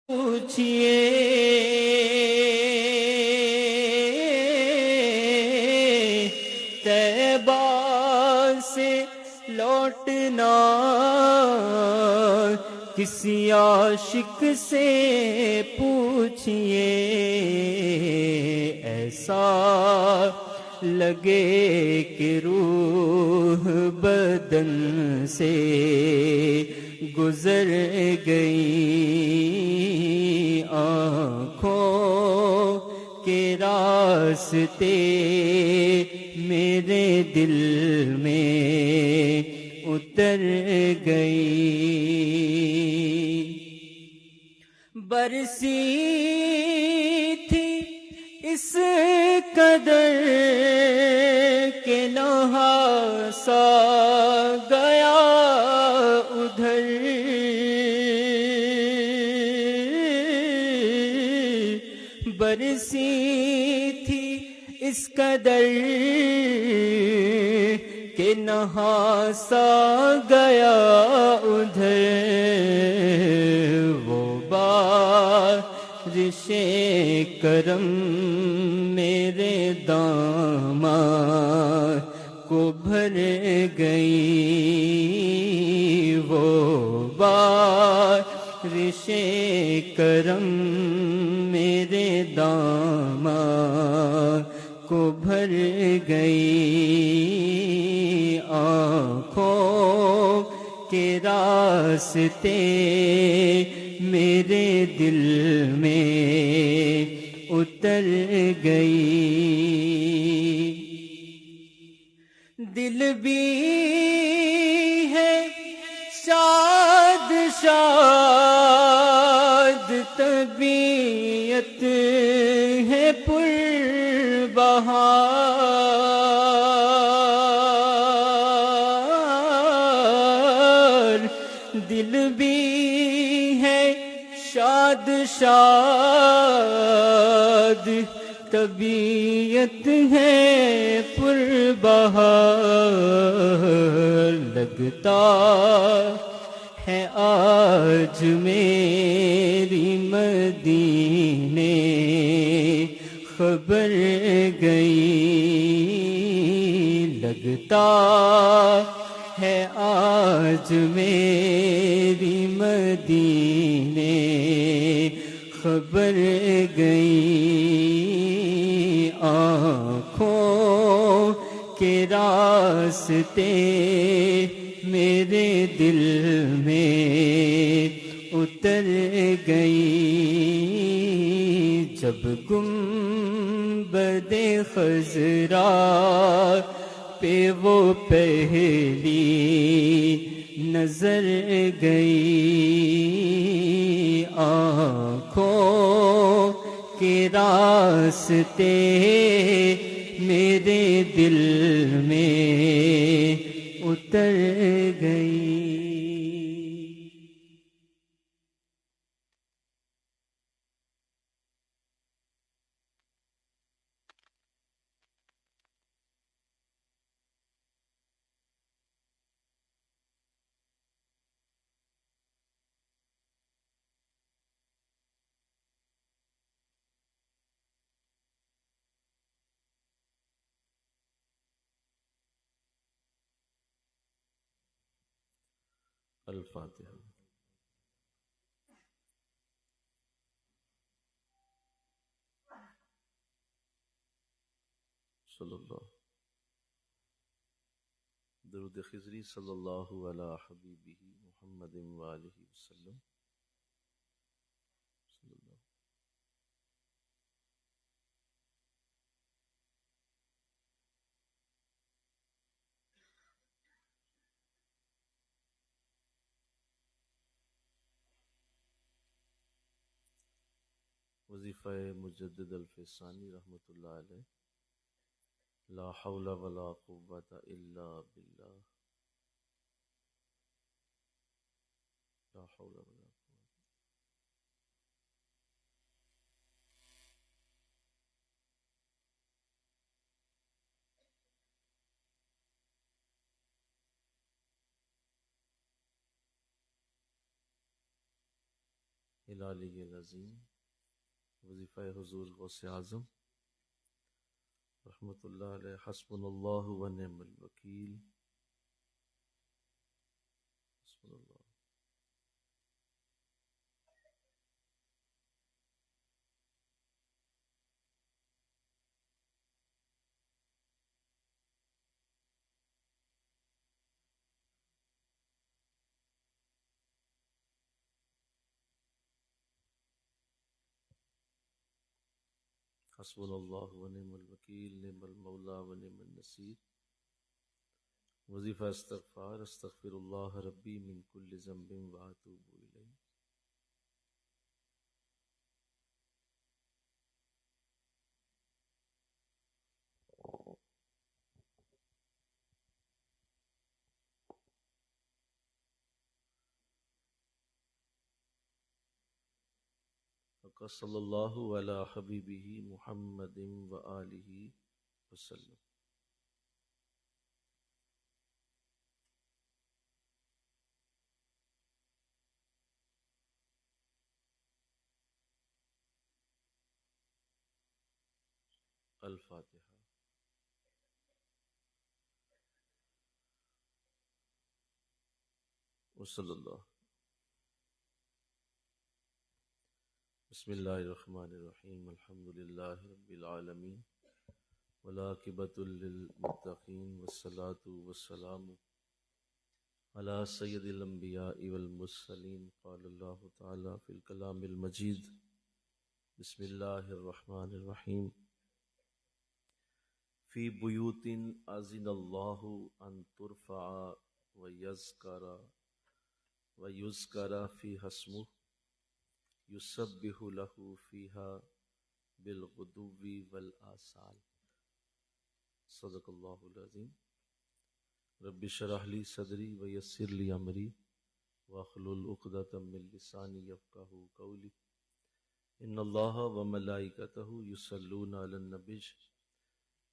پوچھئے طیبہ سے لوٹنا کسی عاشق سے پوچھئے، ایسا لگے کہ روح بدن سے گزر گئی، آنکھوں کے راستے میرے دل میں اتر گئی، برسی تھی اس قدر کہ نہاسا گیا ادھر، برسی تھی اس قدر کہ نہاسا گیا ادھر، وہ بارش کرم میرے دامن کو بھر گئی، وہ بارش کرم میرے دامن کو بھر گئی، آنکھوں کے راستے میرے دل میں اتر گئی، دل بھی ہے شاد شاد، طبیعت ہے پر بہار، دل بھی ہے شاد شاد، طبیعت ہے پر بہار، لگتا ہے آج میری مدینے خبر گئی، لگتا ہے آج میری مدینے خبر گئی، آنکھوں کے راستے میرے دل میں اتر گئی، جب گنبد خضرا پہ وہ پہلی نظر گئی، آنکھوں کے راستے میرے دل میں اتر گئی۔ الفاتحہ۔ صلی اللہ درود خضری صلی اللہ علی حبیبہ محمد وآلہ وسلم۔ صلی اللہ وظیفہ مجدد الفسانی رحمۃ اللہ علیہ۔ لا حول ولا قوة الا باللہ، لا حول ولا قوة۔ العلی العظیم وظیفہ حضور غوث اعظم رحمۃ اللہ علیہ حسبنا اللہ و نعم الوکیل. حسبنا اللہ. حسبنا اللہ و نعم الوکیل نعم المولا و نعم النصیر. وظیفہ استغفار استغفر اللہ ربی من کل ذنب و اتوب الیہ. صلی اللہ علی حبیبہ محمد و آلہ وسلم. الفاتحہ. وصلی اللہ. بسم اللہ الرحمن الرحیم الحمد للہ رب العالمین والعاقبۃ للمتقین والصلاة والسلام علی سید الانبیاء والمرسلین. قال اللہ تعالی فی الکلام المجید بسم اللہ الرحمن الرحیم فی بیوت اذن اللہ ان ترفع ویذکر فیہا اسمہ یسبح لہ فیہا بالغدو والآصال. صدق اللہ العظیم. رب اشرح لی صدری ویسر لی امری واحلل عقدۃ من لسانی یفقہوا قولی. ان اللہ وملائکتہ یصلون علی النبی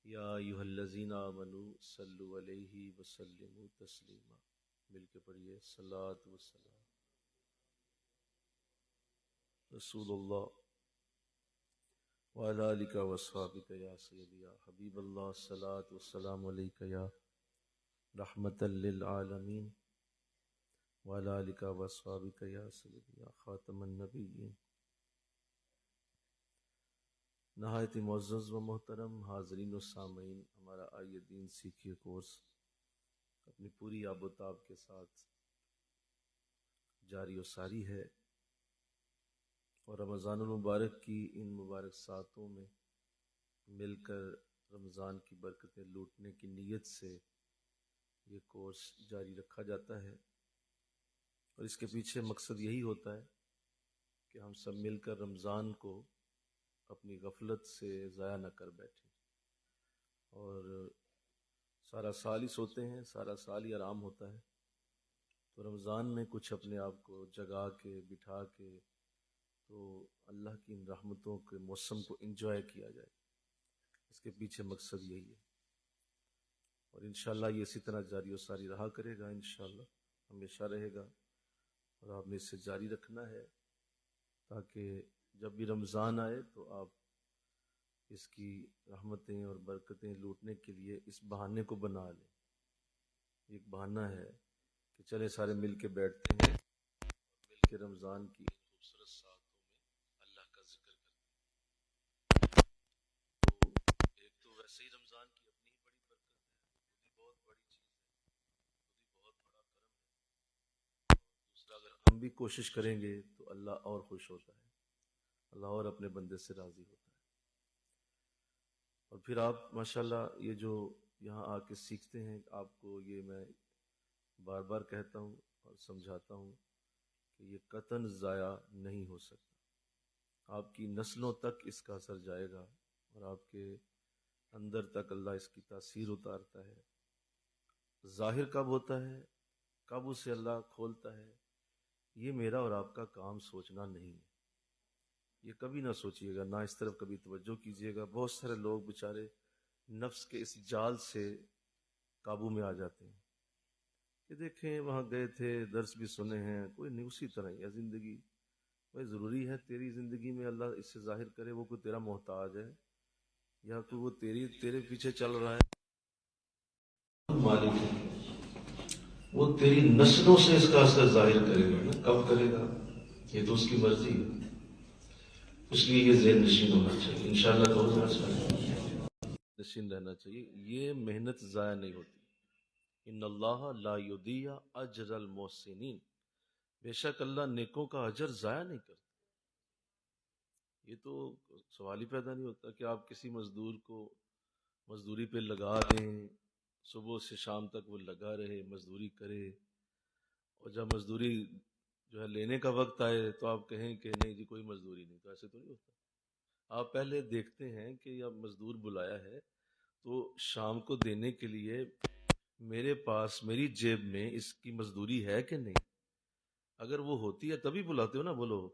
یا ایھا الذین آمنوا صلوا علیہ وسلموا تسلیما. مل کے پڑھیے صلاۃ وسلام رسول اللہ وعلی آلک واصحابک یا سیدی یا حبیب اللہ. صلاۃ والسلام علیک یا رحمۃ للعالمین وعلی آلک واصحابک یا سیدی یا خاتم النبیین. نہایت معزز و محترم حاضرین و سامعین، ہمارا آئیے دین سیکھیے کورس اپنی پوری آب و تاب کے ساتھ جاری و ساری ہے، اور رمضان المبارک کی ان مبارک ساعتوں میں مل کر رمضان کی برکتیں لوٹنے کی نیت سے یہ کورس جاری رکھا جاتا ہے. اور اس کے پیچھے مقصد یہی ہوتا ہے کہ ہم سب مل کر رمضان کو اپنی غفلت سے ضائع نہ کر بیٹھیں. اور سارا سال ہی سوتے ہیں، سارا سال ہی آرام ہوتا ہے، تو رمضان میں کچھ اپنے آپ کو جگا کے بٹھا کے تو اللہ کی ان رحمتوں کے موسم کو انجوائے کیا جائے. اس کے پیچھے مقصد یہی ہے، اور انشاءاللہ یہ اسی طرح جاری و ساری رہا کرے گا، انشاءاللہ ہمیشہ رہے گا. اور آپ نے اس سے جاری رکھنا ہے تاکہ جب بھی رمضان آئے تو آپ اس کی رحمتیں اور برکتیں لوٹنے کے لیے اس بہانے کو بنا لیں. ایک بہانہ ہے کہ چلے سارے مل کے بیٹھتے ہیں اور مل کے رمضان کی خوبصورت ساعتوں میں اللہ کا ذکر کرتے ہیں. تو ایک تو ویسے ہی رمضان کی اپنی ہی بڑی برکت ہے، خود ہی بہت بڑی چیز ہے، خود ہی بہت بڑا کرم ہے. اور دوسرا، اگر ہم بھی کوشش کریں گے تو اللہ اور خوش ہوتا ہے، اللہ اور اپنے بندے سے راضی ہوتا ہے. اور پھر آپ ماشاءاللہ یہ جو یہاں آ کے سیکھتے ہیں، آپ کو یہ میں بار بار کہتا ہوں اور سمجھاتا ہوں کہ یہ قطعاً ضائع نہیں ہو سکتا. آپ کی نسلوں تک اس کا اثر جائے گا، اور آپ کے اندر تک اللہ اس کی تاثیر اتارتا ہے. ظاہر کب ہوتا ہے، کب اسے اللہ کھولتا ہے، یہ میرا اور آپ کا کام سوچنا نہیں ہے. یہ کبھی نہ سوچیے گا، نہ اس طرف کبھی توجہ کیجیے گا. بہت سارے لوگ بیچارے نفس کے اس جال سے قابو میں آ جاتے ہیں کہ دیکھیں وہاں گئے تھے، درس بھی سنے ہیں، کوئی نہیں، اسی طرح ہی ہے زندگی، بھائی ضروری ہے تیری زندگی میں اللہ اس سے ظاہر کرے وہ کوئی تیرا محتاج ہے یا کوئی وہ تیرے پیچھے چل رہا ہے؟ مالک ہے وہ تیری نسلوں سے اس کا اثر ظاہر کرے گا نا، کب کرے گا یہ تو اس کی مرضی ہے. اس لیے یہ ذہن نشین ہونا چاہیے انشاءاللہ تو ہونا چاہیے، نشین رہنا چاہیے. یہ محنت ضائع نہیں ہوتی. ان اللہ لا یضیع اجر المحسنین، بے شک اللہ نیکوں کا اجر ضائع نہیں کرتا. یہ تو سوال ہی پیدا نہیں ہوتا کہ آپ کسی مزدور کو مزدوری پہ لگا دیں، صبح سے شام تک وہ لگا رہے، مزدوری کرے، اور جب مزدوری جو ہے لینے کا وقت آئے تو آپ کہیں کہ نہیں جی کوئی مزدوری نہیں. تو ایسے تو نہیں ہوتا. آپ پہلے دیکھتے ہیں کہ اب مزدور بلایا ہے تو شام کو دینے کے لیے میرے پاس میری جیب میں اس کی مزدوری ہے کہ نہیں. اگر وہ ہوتی ہے تبھی بلاتے ہو نا. بولو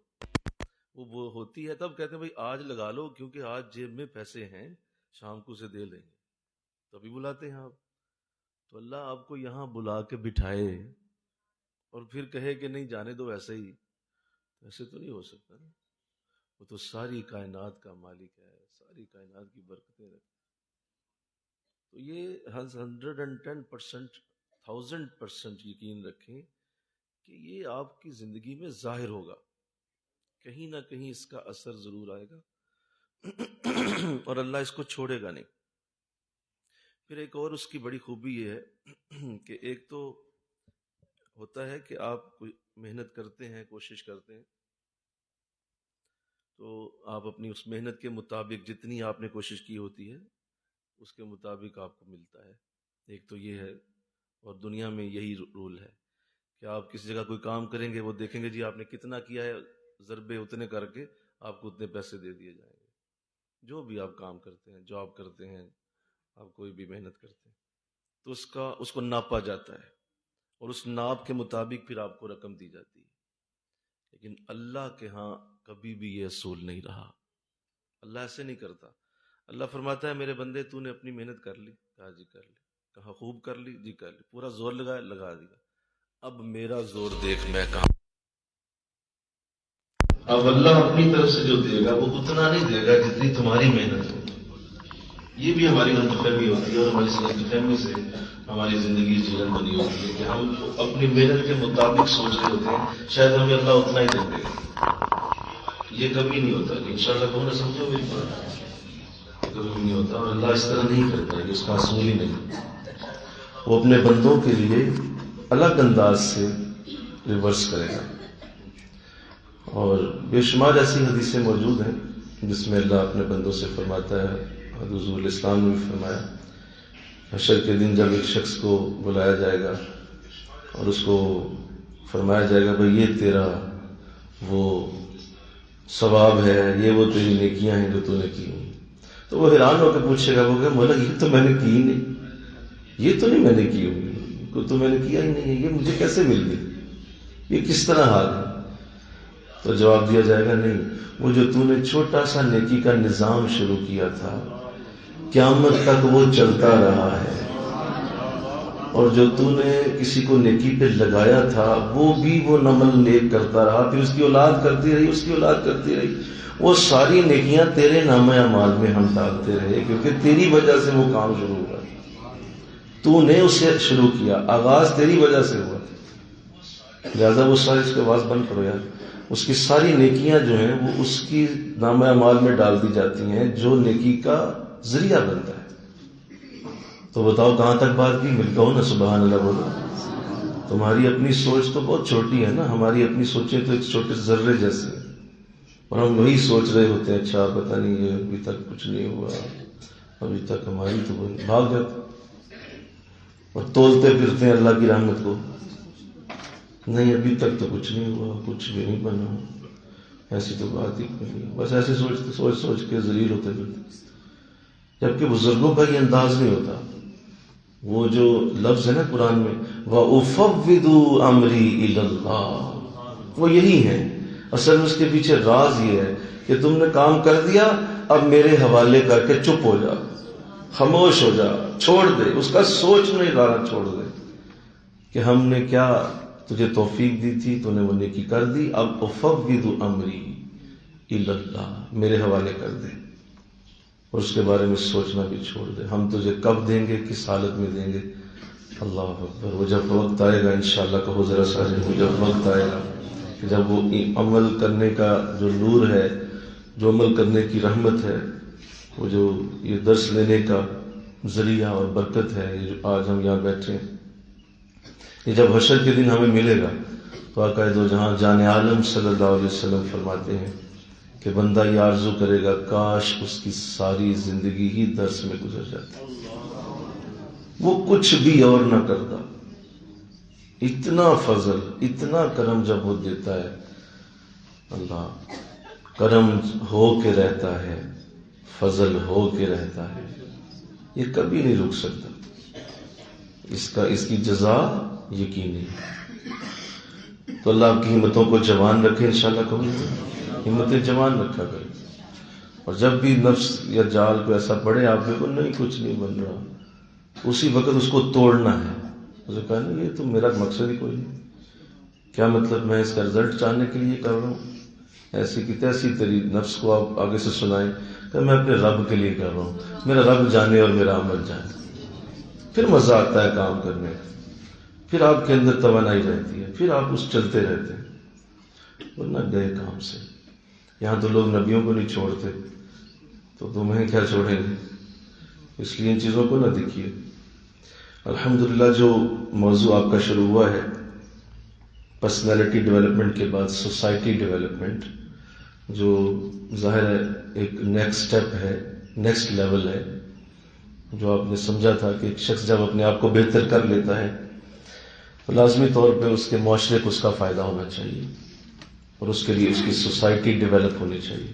وہ ہوتی ہے تب کہتے ہیں بھائی آج لگا لو کیونکہ آج جیب میں پیسے ہیں، شام کو اسے دے لیں گے، تبھی بلاتے ہیں آپ. تو اللہ آپ کو یہاں بلا کے بٹھائے اور پھر کہے کہ نہیں جانے دو ایسے ہی، ایسے تو نہیں ہو سکتا نا. وہ تو ساری کائنات کا مالک ہے، ساری کائنات کی برکتیں رکھتا. تو یہ 110%، 1000% یقین رکھیں کہ یہ آپ کی زندگی میں ظاہر ہوگا، کہیں نہ کہیں اس کا اثر ضرور آئے گا اور اللہ اس کو چھوڑے گا نہیں. پھر ایک اور اس کی بڑی خوبی یہ ہے کہ ایک تو ہوتا ہے کہ آپ کوئی محنت کرتے ہیں، کوشش کرتے ہیں، تو آپ اپنی اس محنت کے مطابق جتنی آپ نے کوشش کی ہوتی ہے اس کے مطابق آپ کو ملتا ہے. ایک تو یہ ہے، اور دنیا میں یہی رول ہے کہ آپ کسی جگہ کوئی کام کریں گے، وہ دیکھیں گے جی آپ نے کتنا کیا ہے، ضربے اتنے کر کے آپ کو اتنے پیسے دے دیے جائیں گے. جو بھی آپ کام کرتے ہیں، جاب کرتے ہیں، آپ کوئی بھی محنت کرتے ہیں تو اس کو ناپا جاتا ہے اور اس ناپ کے مطابق پھر آپ کو رقم دی جاتی ہے. لیکن اللہ کے ہاں کبھی بھی یہ اصول نہیں رہا. اللہ ایسے نہیں کرتا. اللہ فرماتا ہے میرے بندے تو نے اپنی محنت کر لی، کہا جی کر لی. کہا خوب کر لی، جی کر لی. پورا زور لگایا، لگا دیا. اب میرا زور دیکھ میں کہاں. اب اللہ اپنی طرف سے جو دے گا وہ اتنا نہیں دے گا جتنی تمہاری محنت ہو. یہ بھی ہماری غلط فہمی ہوتی ہے اور ہماری غلط فہمی سے ہماری زندگی جیون بنی ہوتی ہے کہ ہم اپنی محنت کے مطابق سوچ رہے ہوتے ہیں شاید ہمیں اللہ اتنا ہی دے دے گا. یہ کبھی نہیں ہوتا. انشاءاللہ تم نے سمجھو میری بات، کبھی بھی نہیں ہوتا. اور اللہ اس طرح نہیں کرتا ہے کہ اس کا اصول ہی نہیں. وہ اپنے بندوں کے لیے الگ انداز سے ریورس کرے گا. اور بے شمار ایسی حدیثیں موجود ہیں جس میں اللہ اپنے بندوں سے فرماتا ہے، حضور الاسلام نے بھی فرمایا، حشر کے دن جب ایک شخص کو بلایا جائے گا اور اس کو فرمایا جائے گا بھئی یہ تیرا وہ ثواب ہے، یہ وہ تیری نیکیاں ہیں جو تو نے کی ہیں، تو وہ حیران ہو کے پوچھے گا، وہ کہ مولا یہ تو میں نے کی ہی نہیں، یہ تو نہیں میں نے کی ہوگی، کو تو میں نے کیا ہی نہیں ہے، یہ مجھے کیسے مل گئی، یہ کس طرح حال ہے؟ تو جواب دیا جائے گا نہیں، وہ جو تو نے چھوٹا سا نیکی کا نظام شروع کیا تھا قیامت تک وہ چلتا رہا ہے، اور جو تو نے کسی کو نیکی پہ لگایا تھا وہ بھی وہ نمل نیک کرتا رہا، پھر اس کی اولاد کرتی رہی، اس کی اولاد کرتی رہی، وہ ساری نیکیاں تیرے نامہ اعمال میں ہم ڈالتے رہے کیونکہ تیری وجہ سے وہ کام شروع ہوا، تو نے اسے شروع کیا، آغاز تیری وجہ سے ہوا. لہذا وہ سارے اس کے آواز بند کرو یار، اس کی ساری نیکیاں جو ہیں وہ اس کی نامہ اعمال میں ڈال دی جاتی ہیں جو نیکی کا ذریعہ بنتا ہے. تو بتاؤ کہاں تک بات کی؟ مل کہو نا سبحان اللہ بولو. تمہاری اپنی سوچ تو بہت چھوٹی ہے نا، ہماری اپنی سوچیں تو ایک چھوٹے ذرے جیسے ہیں، اور ہم وہی سوچ رہے ہوتے ہیں اچھا پتہ نہیں یہ ابھی تک کچھ نہیں ہوا، ابھی تک ہماری تو بھاگ جاتے اور تولتے پھرتے ہیں اللہ کی رحمت کو، نہیں ابھی تک تو کچھ نہیں ہوا، کچھ بھی نہیں بنا، ایسی تو بات ہی نہیں. بس ایسے سوچ سوچ کے ذلیل ہوتے پھرتے. جبکہ بزرگوں کا یہ انداز نہیں ہوتا. وہ جو لفظ ہے نا قرآن میں وَأُفَوِّضُ أَمْرِي إِلَى اللَّهِ، وہ یہی ہے. اصل میں اس کے پیچھے راز یہ ہے کہ تم نے کام کر دیا، اب میرے حوالے کر کے چپ ہو جا، خاموش ہو جا، چھوڑ دے. اس کا سوچنا ادارہ چھوڑ دے کہ ہم نے کیا تجھے توفیق دی تھی، تو نے وہ نیکی کر دی، اب افوض امری الی اللہ، میرے حوالے کر دے اور اس کے بارے میں سوچنا بھی چھوڑ دے۔ ہم تجھے کب دیں گے، کس حالت میں دیں گے؟ اللہ اکبر۔ وہ جب وقت آئے گا انشاءاللہ، کہو ذرا سارے، وہ جب وقت آئے گا کہ جب وہ عمل کرنے کا جو نور ہے، جو عمل کرنے کی رحمت ہے، وہ جو یہ درس لینے کا ذریعہ اور برکت ہے، یہ جو آج ہم یہاں بیٹھے ہیں، یہ جب حشر کے دن ہمیں ملے گا تو آقا دو جہاں جان عالم صلی اللہ علیہ وسلم فرماتے ہیں کہ بندہ یہ آرزو کرے گا کاش اس کی ساری زندگی ہی درس میں گزر جاتی، وہ کچھ بھی اور نہ کرتا۔ اتنا فضل، اتنا کرم جب وہ دیتا ہے اللہ، کرم ہو کے رہتا ہے، فضل ہو کے رہتا ہے، یہ کبھی نہیں رک سکتا، اس کی جزا یقینی ہے۔ تو اللہ آپ کی ہمتوں کو جوان رکھے، انشاءاللہ کہوں ہمتیں جوان رکھا کرے، اور جب بھی نفس یا جال کو ایسا پڑے آپ کو نہیں کچھ نہیں بن رہا، اسی وقت اس کو توڑنا ہے۔ اسے کہا نا یہ تو میرا مقصد ہی کوئی نہیں، کیا مطلب میں اس کا رزلٹ چاہنے کے لیے کر رہا ہوں، ایسی کی تیسی تیری نفس کو آپ آگے سے سنائیں کہ میں اپنے رب کے لیے کر رہا ہوں، میرا رب جانے اور میرا عمل جانے، پھر مزہ آتا ہے کام کرنے کا، پھر آپ کے اندر توانائی رہتی ہے، پھر آپ اس چلتے رہتے ہیں، ورنہ گئے کام سے۔ یہاں تو لوگ نبیوں کو نہیں چھوڑتے، تو تمہیں کیا چھوڑیں گے؟ اس لیے ان چیزوں کو نہ دیکھیے۔ الحمدللہ جو موضوع آپ کا شروع ہوا ہے پرسنالٹی ڈیولپمنٹ کے بعد سوسائٹی ڈیولپمنٹ، جو ظاہر ہے ایک نیکسٹ سٹیپ ہے، نیکسٹ لیول ہے، جو آپ نے سمجھا تھا کہ ایک شخص جب اپنے آپ کو بہتر کر لیتا ہے تو لازمی طور پہ اس کے معاشرے کو اس کا فائدہ ہونا چاہیے، اور اس کے لیے اس کی سوسائٹی ڈیولپ ہونی چاہیے،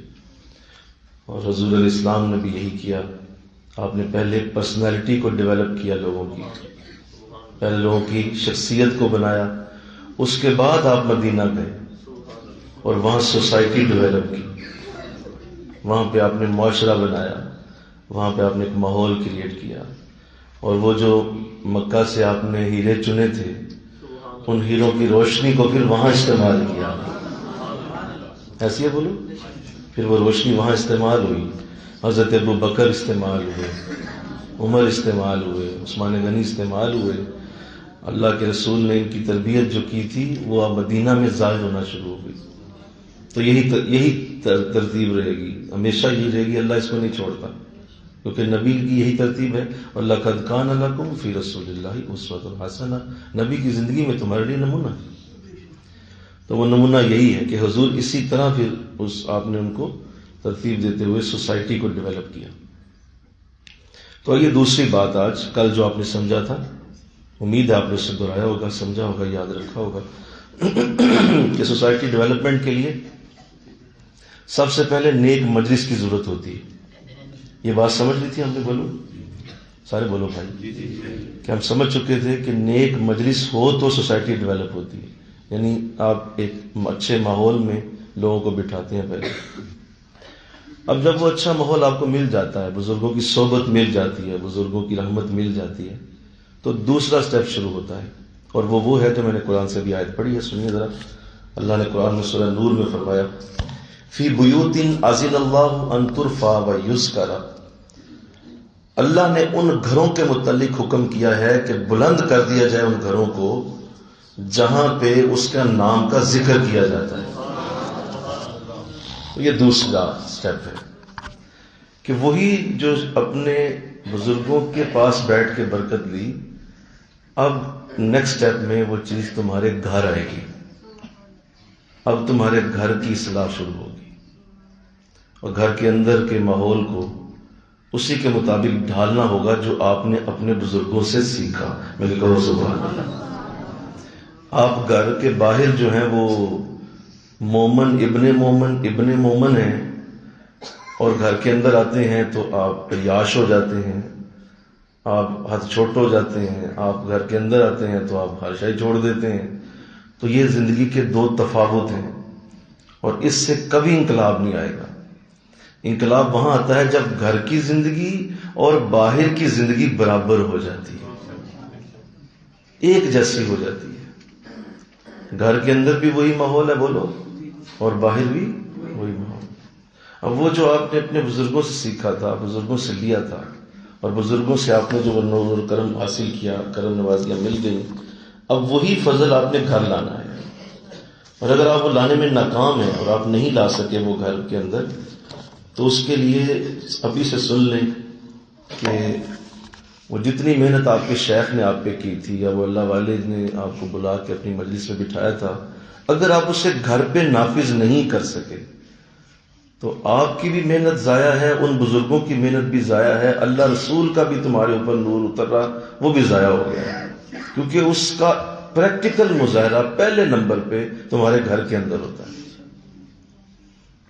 اور حضور علیہ السلام نے بھی یہی کیا۔ آپ نے پہلے پرسنالٹی کو ڈیولپ کیا، لوگوں کی، پہلے لوگوں کی شخصیت کو بنایا، اس کے بعد آپ مدینہ گئے اور وہاں سوسائٹی ڈیولپ کی، وہاں پہ آپ نے معاشرہ بنایا، وہاں پہ آپ نے ایک ماحول کریٹ کیا، اور وہ جو مکہ سے آپ نے ہیرے چنے تھے ان ہیروں کی روشنی کو پھر وہاں استعمال کیا، ایسے ہی بولو، پھر وہ روشنی وہاں استعمال ہوئی، حضرت ابو بکر استعمال ہوئے، عمر استعمال ہوئے، عثمان غنی استعمال ہوئے، اللہ کے رسول نے ان کی تربیت جو کی تھی وہ اب مدینہ میں ظاہر ہونا شروع ہو گئی۔ تو یہی ترتیب رہے گی، ہمیشہ یہی رہے گی، اللہ اس کو نہیں چھوڑتا، کیونکہ نبی کی یہی ترتیب ہے، اور لَقَدْ كَانَ لَكُمْ فِي رَسُولِ اللَّهِ أُسْوَةٌ حَسَنَةٌ، نبی کی زندگی میں تمہارے لیے نمونہ ہے۔ تو وہ نمونہ یہی ہے کہ حضور اسی طرح پھر آپ نے ان کو ترتیب دیتے ہوئے سوسائٹی کو ڈیولپ کیا۔ تو یہ دوسری بات آج، کل جو آپ نے سمجھا تھا، امید ہے آپ نے اسے دہرایا ہوگا، سمجھا ہوگا، یاد رکھا ہوگا کہ سوسائٹی ڈیولپمنٹ کے لیے سب سے پہلے نیک مجلس کی ضرورت ہوتی ہے۔ یہ بات سمجھ لی تھی ہم نے؟ بولو سارے، بولو بھائی، کہ ہم سمجھ چکے تھے کہ نیک مجلس ہو تو سوسائٹی ڈیولپ ہوتی ہے، یعنی آپ ایک اچھے ماحول میں لوگوں کو بٹھاتے ہیں پہلے۔ اب جب وہ اچھا ماحول آپ کو مل جاتا ہے، بزرگوں کی صحبت مل جاتی ہے، بزرگوں کی رحمت مل جاتی ہے، تو دوسرا سٹیپ شروع ہوتا ہے، اور وہ ہے کہ میں نے قرآن سے بھی آیت پڑھی ہے، سنیے ذرا۔ اللہ نے قرآن میں سورہ نور میں فرمایا فی بیوت اذن اللہ ان ترفع ویذکر، اللہ نے ان گھروں کے متعلق حکم کیا ہے کہ بلند کر دیا جائے ان گھروں کو جہاں پہ اس کا نام کا ذکر کیا جاتا ہے۔ یہ دوسرا سٹیپ ہے کہ وہی جو اپنے بزرگوں کے پاس بیٹھ کے برکت لی، اب نیکسٹ سٹیپ میں وہ چیز تمہارے گھر آئے گی، اب تمہارے گھر کی اصلاح شروع ہوگی، اور گھر کے اندر کے ماحول کو اسی کے مطابق ڈھالنا ہوگا جو آپ نے اپنے بزرگوں سے سیکھا۔ میں نے کہا سبحان اللہ۔ آپ گھر کے باہر جو ہیں وہ مومن ابن مومن ہیں، اور گھر کے اندر آتے ہیں تو آپ عیاش ہو جاتے ہیں، آپ ہاتھ چھوٹ ہو جاتے ہیں، آپ گھر کے اندر آتے ہیں تو آپ ہر شے چھوڑ دیتے ہیں۔ تو یہ زندگی کے دو تفاوت ہیں، اور اس سے کبھی انقلاب نہیں آئے گا۔ انقلاب وہاں آتا ہے جب گھر کی زندگی اور باہر کی زندگی برابر ہو جاتی ہے، ایک جیسی ہو جاتی ہے۔ گھر کے اندر بھی وہی ماحول ہے بولو، اور باہر بھی وہی ماحول۔ اب وہ جو آپ نے اپنے بزرگوں سے سیکھا تھا، بزرگوں سے لیا تھا، اور بزرگوں سے آپ نے جو نور کرم حاصل کیا، کرم نوازیاں مل گئی، اب وہی فضل آپ نے گھر لانا ہے۔ اور اگر آپ وہ لانے میں ناکام ہیں اور آپ نہیں لا سکے وہ گھر کے اندر، تو اس کے لیے ابھی سے سن لیں کہ وہ جتنی محنت آپ کے شیخ نے آپ پہ کی تھی، یا وہ اللہ والے نے آپ کو بلا کے اپنی مجلس میں بٹھایا تھا، اگر آپ اسے گھر پہ نافذ نہیں کر سکے تو آپ کی بھی محنت ضائع ہے، ان بزرگوں کی محنت بھی ضائع ہے، اللہ رسول کا بھی تمہارے اوپر نور اتر رہا وہ بھی ضائع ہو گیا ہے، کیونکہ اس کا پریکٹیکل مظاہرہ پہلے نمبر پہ تمہارے گھر کے اندر ہوتا ہے،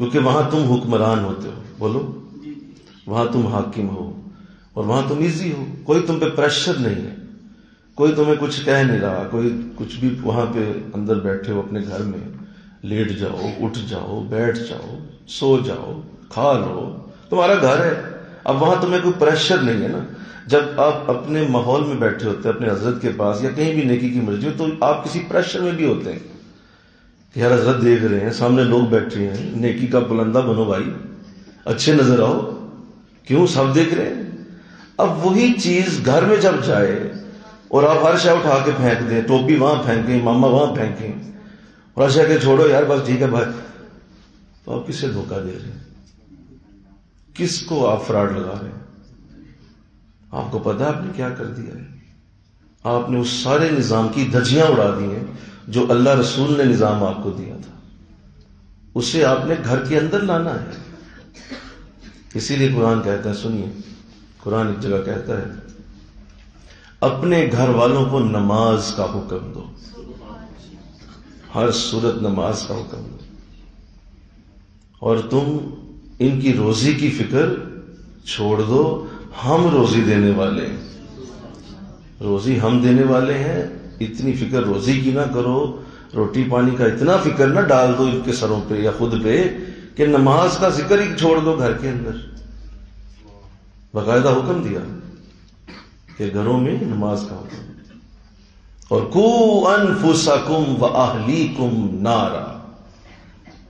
کیونکہ وہاں تم حکمران ہوتے ہو، بولو، وہاں تم حاکم ہو، اور وہاں تم ایزی ہو، کوئی تم پہ پریشر نہیں ہے، کوئی تمہیں کچھ کہہ نہیں رہا، کوئی کچھ بھی، وہاں پہ اندر بیٹھے ہو اپنے گھر میں، لیٹ جاؤ، اٹھ جاؤ، بیٹھ جاؤ، سو جاؤ، کھا لو، تمہارا گھر ہے۔ اب وہاں تمہیں کوئی پریشر نہیں ہے نا۔ جب آپ اپنے ماحول میں بیٹھے ہوتے ہیں اپنے حضرت کے پاس یا کہیں بھی نیکی کی مرضی ہو، تو آپ کسی پریشر میں بھی ہوتے ہیں کہ یار حضرت دیکھ رہے ہیں، سامنے لوگ بیٹھے ہیں، نیکی کا بلندہ بنو بھائی، اچھے نظر آؤ، کیوں سب دیکھ رہے ہیں۔ اب وہی چیز گھر میں جب جائے اور آپ ہر شے اٹھا کے پھینک دیں، ٹوپی وہاں پھینکیں، ماما وہاں پھینکیں، اور ہر شے کہ چھوڑو یار بس ٹھیک ہے بھائی، تو آپ کسے دھوکہ دے رہے ہیں؟ کس کو آپ فراڈ لگا رہے ہیں؟ آپ کو پتا ہے آپ نے کیا کر دیا ہے؟ آپ نے اس سارے نظام کی دھجیاں اڑا دی ہیں جو اللہ رسول نے نظام آپ کو دیا تھا، اسے آپ نے گھر کے اندر لانا ہے۔ اسی لیے قرآن کہتا ہے، سنیے، قرآن ایک جگہ کہتا ہے اپنے گھر والوں کو نماز کا حکم دو، ہر صورت نماز کا حکم دو، اور تم ان کی روزی کی فکر چھوڑ دو، ہم روزی دینے والے ہیں، روزی ہم دینے والے ہیں، اتنی فکر روزی کی نہ کرو، روٹی پانی کا اتنا فکر نہ ڈال دو ان کے سروں پہ یا خود پہ کہ نماز کا ذکر ہی چھوڑ دو گھر کے اندر۔ باقاعدہ حکم دیا کہ گھروں میں نماز کا حکم، اور قوا انفسکم واہلیکم نارا،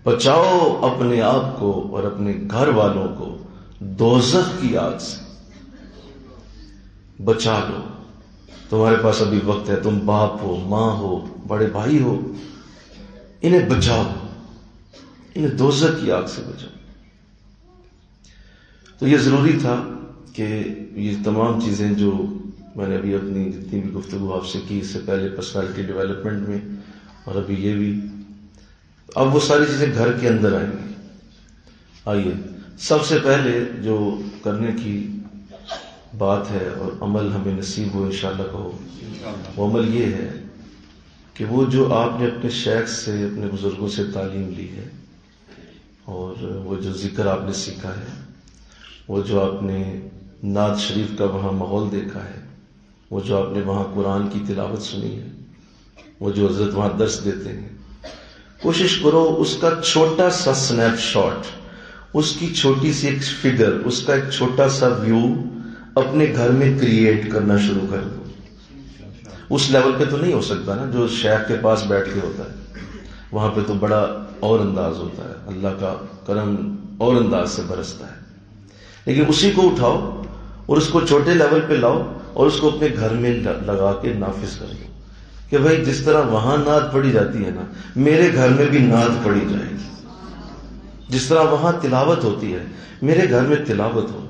بچاؤ اپنے آپ کو اور اپنے گھر والوں کو دوزخ کی آگ سے، بچا لو۔ تمہارے پاس ابھی وقت ہے، تم باپ ہو، ماں ہو، بڑے بھائی ہو، انہیں بچاؤ، انہیں دوزخ کی آگ سے بچاؤ۔ تو یہ ضروری تھا کہ یہ تمام چیزیں جو میں نے ابھی اپنی جتنی بھی گفتگو آپ سے کی، اس سے پہلے پرسنالٹی ڈیولپمنٹ میں اور ابھی یہ بھی، اب وہ ساری چیزیں گھر کے اندر آئیں گی۔ آئیے، سب سے پہلے جو کرنے کی بات ہے اور عمل ہمیں نصیب ہو انشاءاللہ کہو، وہ عمل یہ ہے کہ وہ جو آپ نے اپنے شیخ سے، اپنے بزرگوں سے تعلیم لی ہے، اور وہ جو ذکر آپ نے سیکھا ہے، وہ جو آپ نے نعت شریف کا وہاں ماحول دیکھا ہے، وہ جو آپ نے وہاں قرآن کی تلاوت سنی ہے، وہ جو حضرت وہاں درس دیتے ہیں، کوشش کرو اس کا چھوٹا سا سنیپ شاٹ، اس کی چھوٹی سی ایک فگر، اس کا ایک چھوٹا سا ویو اپنے گھر میں کریٹ کرنا شروع کر دو۔ اس لیول پہ تو نہیں ہو سکتا نا جو شیخ کے پاس بیٹھ کے ہوتا ہے، وہاں پہ تو بڑا اور انداز ہوتا ہے، اللہ کا کرم اور انداز سے برستا ہے، لیکن اسی کو اٹھاؤ اور اس کو چھوٹے لیول پہ لاؤ اور اس کو اپنے گھر میں لگا کے نافذ کر دو کہ بھائی جس طرح وہاں نعت پڑھی جاتی ہے نا، میرے گھر میں بھی نعت پڑھی جائے گی، جس طرح وہاں تلاوت ہوتی ہے میرے گھر میں تلاوت ہوگی،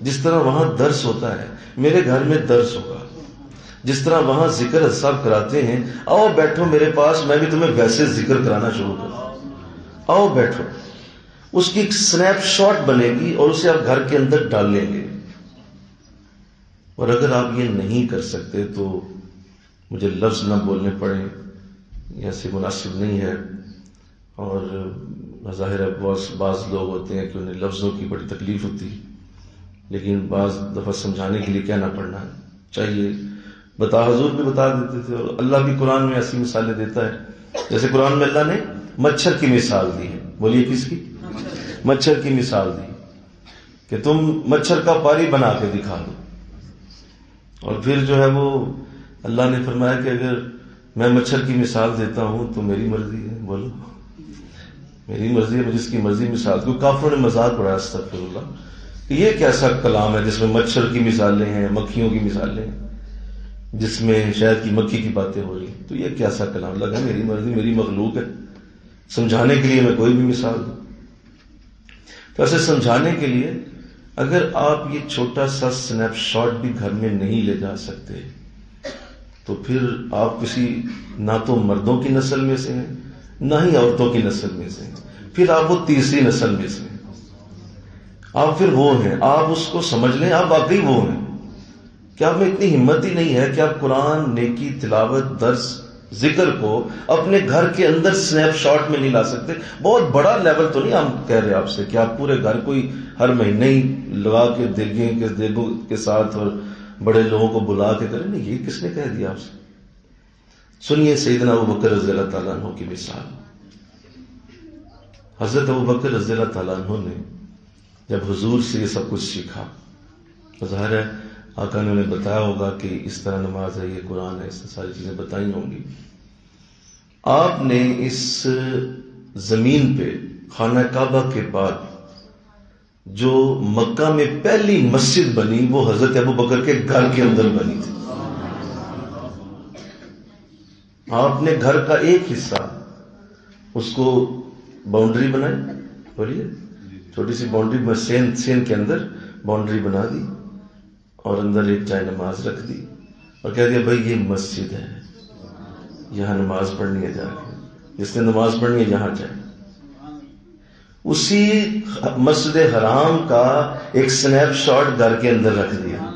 جس طرح وہاں درس ہوتا ہے میرے گھر میں درس ہوگا، جس طرح وہاں ذکر صاحب کراتے ہیں، آؤ بیٹھو میرے پاس، میں بھی تمہیں ویسے ذکر کرانا شروع کروں، آؤ بیٹھو۔ اس کی ایک سنیپ شاٹ بنے گی اور اسے آپ گھر کے اندر ڈال لیں گے۔ اور اگر آپ یہ نہیں کر سکتے تو مجھے لفظ نہ بولنے پڑیں، یہ ایسے مناسب نہیں ہے، اور ظاہر ہے بعض لوگ ہوتے ہیں کہ انہیں لفظوں کی بڑی تکلیف ہوتی ہے، لیکن بعض دفعہ سمجھانے کے لیے کہنا پڑنا چاہیے۔ حضور بھی بتا دیتے تھے، اور اللہ بھی قرآن میں ایسی مثالیں دیتا ہے، جیسے قرآن میں اللہ نے مچھر کی مثال دی ہے، بولیے کس کی؟ مچھر کی مثال دی کہ تم مچھر کا پاری بنا کے دکھا دو، اور پھر جو ہے وہ اللہ نے فرمایا کہ اگر میں مچھر کی مثال دیتا ہوں تو میری مرضی ہے، بولو میری مرضی ہے، میں جس کی مرضی مثال کو کافروں نے مذاق اڑایا استغفر اللہ کہ یہ کیسا کلام ہے جس میں مچھر کی مثالیں ہیں، مکھیوں کی مثالیں ہیں، جس میں شہد کی مکھی کی باتیں ہو رہی ہیں، تو یہ کیسا کلام لگا، میری مرضی، میری مخلوق ہے، سمجھانے کے لیے میں کوئی بھی مثال دوں۔ تو ایسے سمجھانے کے لیے اگر آپ یہ چھوٹا سا سنیپ شاٹ بھی گھر میں نہیں لے جا سکتے تو پھر آپ کسی نہ تو مردوں کی نسل میں سے ہیں نہ ہی عورتوں کی نسل میں سے ہیں، پھر آپ وہ تیسری نسل میں سے ہیں، آپ پھر وہ ہیں، آپ اس کو سمجھ لیں آپ واقعی وہ ہیں کہ آپ میں اتنی ہمت ہی نہیں ہے کہ آپ قرآن، نیکی، تلاوت، درس، ذکر کو اپنے گھر کے اندر سنیپ شاٹ میں نہیں لا سکتے۔ بہت بڑا لیول تو نہیں ہم کہہ رہے آپ سے کہ آپ پورے گھر کو ہی ہر مہینے ہی لگا کے دیگوں کے ساتھ اور بڑے لوگوں کو بلا کے کریں، نہیں، یہ کس نے کہہ دیا آپ سے؟ سنیے سیدنا ابوبکر رضی اللہ تعالیٰ عنہ کی مثال۔ حضرت ابوبکر رضی اللہ تعالیٰ عنہ نے جب حضور سے یہ سب کچھ سیکھا، ظاہر ہے آقا نے انہیں بتایا ہوگا کہ اس طرح نماز ہے، یہ قرآن ہے، اس طرح ساری چیزیں بتائی ہوں گی۔ آپ نے اس زمین پہ خانہ کعبہ کے بعد جو مکہ میں پہلی مسجد بنی وہ حضرت ابوبکر کے گھر کے اندر بنی تھی۔ آپ نے گھر کا ایک حصہ اس کو باؤنڈری بنائی، بولیے چھوٹی سی باؤنڈری سین کے اندر باؤنڈری بنا دی اور اندر ایک جائے نماز رکھ دی اور کہہ دیا بھائی یہ مسجد ہے، یہاں نماز پڑھنی ہے، جا کے جس نے نماز پڑھنی ہے یہاں جائے۔ اسی مسجد حرام کا ایک سنیپ شاٹ گھر کے اندر رکھ دیا۔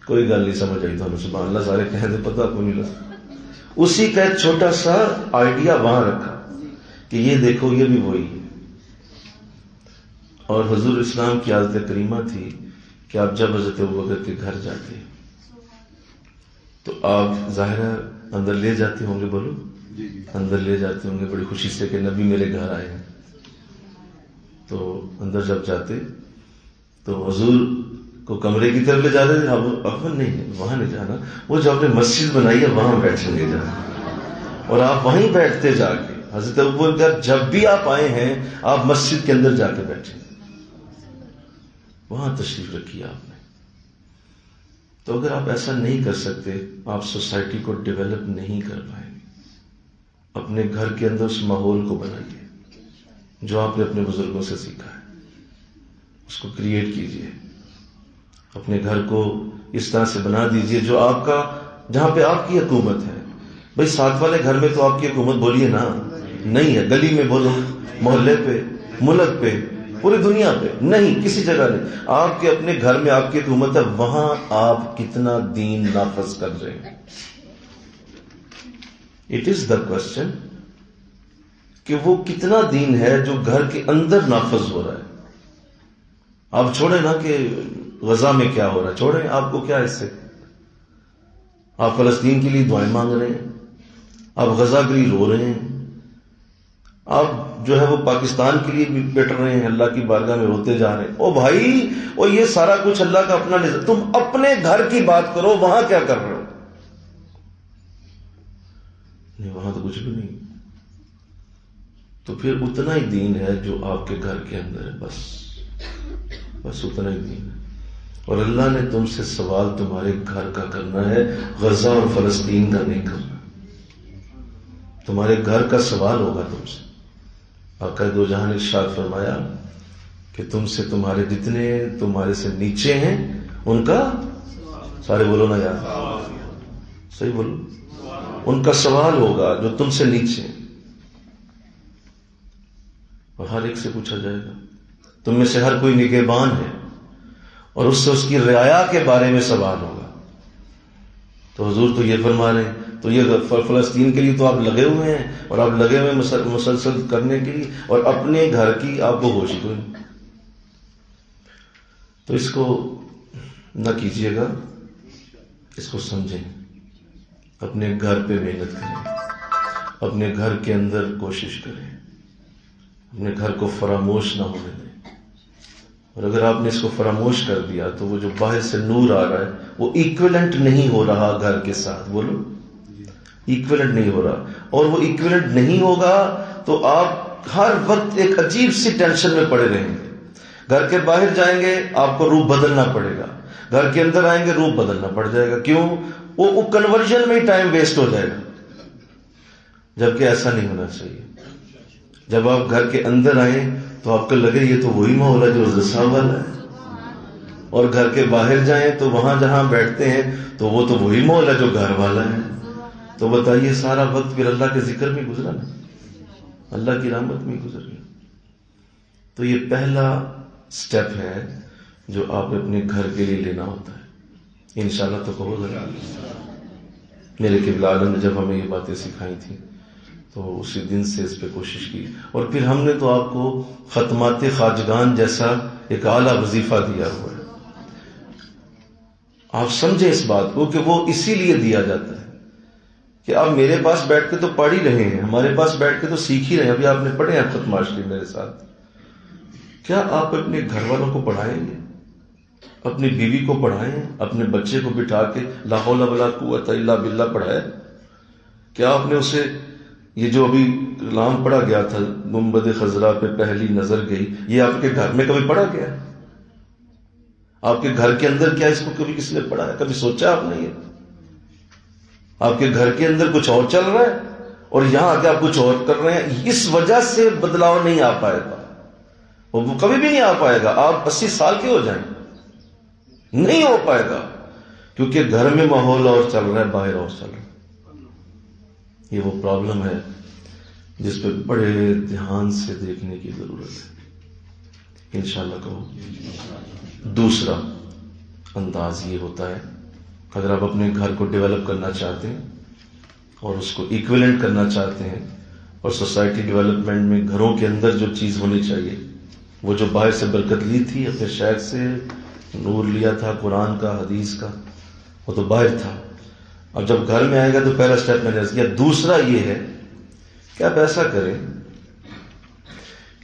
کوئی گل نہیں سمجھ آئی تو سبحان اللہ، سارے کہہ دے پتہ کو نہیں لگا۔ اسی کا ایک چھوٹا سا آئیڈیا وہاں رکھا کہ یہ دیکھو یہ بھی وہی ہے۔ اور حضور اسلام کی عادت کریمہ تھی کہ آپ جب حضرت ابوبکر کے گھر جاتے تو آپ ظاہر اندر لے جاتے ہوں گے، بولو اندر لے جاتے ہوں گے بڑی خوشی سے کہ نبی میرے گھر آئے ہیں۔ تو اندر جب جاتے تو حضور کو کمرے کی طرف لے جاتے تھے، اب نہیں وہاں نہیں جانا، وہ جو آپ نے مسجد بنائی ہے وہاں بیٹھنے لے جانا، اور آپ وہیں بیٹھتے جا کے۔ حضرت ابوبکر جب بھی آپ آئے ہیں آپ مسجد کے اندر جا کے بیٹھے، وہاں تشریف رکھی آپ نے۔ تو اگر آپ ایسا نہیں کر سکتے آپ سوسائٹی کو ڈیولپ نہیں کر پائیں گے۔ اپنے گھر کے اندر اس ماحول کو بنائیے جو آپ نے اپنے بزرگوں سے سیکھا ہے، اس کو کریٹ کیجیے، اپنے گھر کو اس طرح سے بنا دیجیے جو آپ کا، جہاں پہ آپ کی حکومت ہے۔ بھئی ساتھ والے گھر میں تو آپ کی حکومت بولیے نا، نہیں ہے، گلی میں بولو، محلے پہ، ملک پہ، پوری دنیا پہ نہیں، کسی جگہ نہیں، آپ کے اپنے گھر میں آپ کی حکومت ہے، وہاں آپ کتنا دین نافذ کر رہے ہیں۔ اٹ از دا کوسچن کہ وہ کتنا دین ہے جو گھر کے اندر نافذ ہو رہا ہے۔ آپ چھوڑیں نا کہ غزہ میں کیا ہو رہا ہے، چھوڑیں، آپ کو کیا اس سے؟ آپ فلسطین کے لیے دعائیں مانگ رہے ہیں، آپ غزہ کے لیے رو رہے ہیں، آپ جو ہے وہ پاکستان کے لیے بھی بیٹھ رہے ہیں، اللہ کی بارگاہ میں روتے جا رہے ہیں۔ او بھائی، او یہ سارا کچھ اللہ کا اپنا نظام، تم اپنے گھر کی بات کرو، وہاں کیا کر رہے ہو؟ نہیں، وہاں تو کچھ بھی نہیں۔ تو پھر اتنا ہی دین ہے جو آپ کے گھر کے اندر ہے، بس اتنا ہی دین ہے۔ اور اللہ نے تم سے سوال تمہارے گھر کا کرنا ہے، غزہ اور فلسطین کا نہیں کرنا۔ تمہارے گھر کا سوال ہوگا تم سے۔ آقا دو جہاں نے ارشاد فرمایا کہ تم سے تمہارے جتنے تمہارے سے نیچے ہیں ان کا، سارے بولو نا یار، صحیح بولو، ان کا سوال ہوگا جو تم سے نیچے ہیں، اور ہر ایک سے پوچھا جائے گا۔ تم میں سے ہر کوئی نگہبان ہے اور اس سے اس کی رعایا کے بارے میں سوال ہوگا۔ تو حضور تو یہ فرما رہے ہیں، تو یہ فلسطین کے لیے تو آپ لگے ہوئے ہیں، اور آپ لگے ہوئے مسلسل کرنے کے لیے، اور اپنے گھر کی آپ کو ہوش کوئی نہیں۔ تو اس کو نہ کیجیے گا، اس کو سمجھیں، اپنے گھر پہ محنت کریں، اپنے گھر کے اندر کوشش کریں، اپنے گھر کو فراموش نہ ہونے دیں۔ اور اگر آپ نے اس کو فراموش کر دیا تو وہ جو باہر سے نور آ رہا ہے وہ ایکویلنٹ نہیں ہو رہا گھر کے ساتھ، بولو ایکویلنٹ نہیں ہو رہا، اور وہ ایکویلنٹ نہیں ہوگا تو آپ ہر وقت ایک عجیب سی ٹینشن میں پڑے رہیں گے. گھر کے باہر جائیں گے آپ کو روپ بدلنا پڑے گا، گھر کے اندر آئیں گے روپ بدلنا پڑ جائے گا. کیوں؟ وہ کنورژن میں ہی ٹائم ویسٹ ہو جائے گا، جبکہ ایسا نہیں ہونا چاہیے. جب آپ گھر کے اندر آئیں تو آپ کو لگے یہ تو وہی ماحول ہے جو حضرت صاحب والا ہے، اور گھر کے باہر جائیں تو وہاں جہاں بیٹھتے ہیں تو وہ تو وہی ماحول ہے جو گھر والا ہے. تو بتائیے سارا وقت پھر اللہ کے ذکر میں گزرا نا، اللہ کی رحمت میں گزر گیا. تو یہ پہلا سٹیپ ہے جو آپ اپنے گھر کے لیے لینا ہوتا ہے. انشاءاللہ تو کہو ذرا. میرے قبلہ عالم نے جب ہمیں یہ باتیں سکھائی تھیں تو اسی دن سے اس پہ کوشش کی، اور پھر ہم نے تو آپ کو ختمات خواجگان جیسا ایک اعلیٰ وظیفہ دیا ہوا ہے. آپ سمجھیں اس بات کو کہ وہ اسی لیے دیا جاتا ہے کہ آپ میرے پاس بیٹھ کے تو پڑھ ہی رہے ہیں، ہمارے پاس بیٹھ کے تو سیکھ ہی رہے ہیں. ابھی آپ نے پڑھے ہیں ختم شریف میرے ساتھ. کیا آپ اپنے گھر والوں کو پڑھائیں گے؟ اپنی بیوی کو پڑھائیں، اپنے بچے کو بٹھا کے لا حول ولا قوت الا باللہ پڑھائے؟ کیا آپ نے اسے یہ جو ابھی کلام پڑھا گیا تھا گنبد خضرا پہ پہلی نظر گئی، یہ آپ کے گھر میں کبھی پڑھا گیا؟ آپ کے گھر کے اندر کیا اس کو کبھی کسی نے پڑھا ہے؟ کبھی سوچا آپ نے؟ یہ آپ کے گھر کے اندر کچھ اور چل رہا ہے اور یہاں آ کے آپ کچھ اور کر رہے ہیں. اس وجہ سے بدلاؤ نہیں آ پائے گا، اور وہ کبھی بھی نہیں آ پائے گا. آپ 80 سال کے ہو جائیں نہیں ہو پائے گا، کیونکہ گھر میں ماحول اور چل رہا ہے، باہر اور چل رہا ہے. یہ وہ پرابلم ہے جس پہ بڑے دھیان سے دیکھنے کی ضرورت ہے. انشاءاللہ کہو. دوسرا انداز یہ ہوتا ہے اگر آپ اپنے گھر کو ڈیولپ کرنا چاہتے ہیں اور اس کو ایکویلنٹ کرنا چاہتے ہیں، اور سوسائٹی ڈیولپمنٹ میں گھروں کے اندر جو چیز ہونی چاہیے، وہ جو باہر سے برکت لی تھی اپنے شیخ سے، نور لیا تھا قرآن کا حدیث کا، وہ تو باہر تھا. اب جب گھر میں آئے گا تو پہلا سٹیپ میں نے کیا. دوسرا یہ ہے کہ آپ ایسا کریں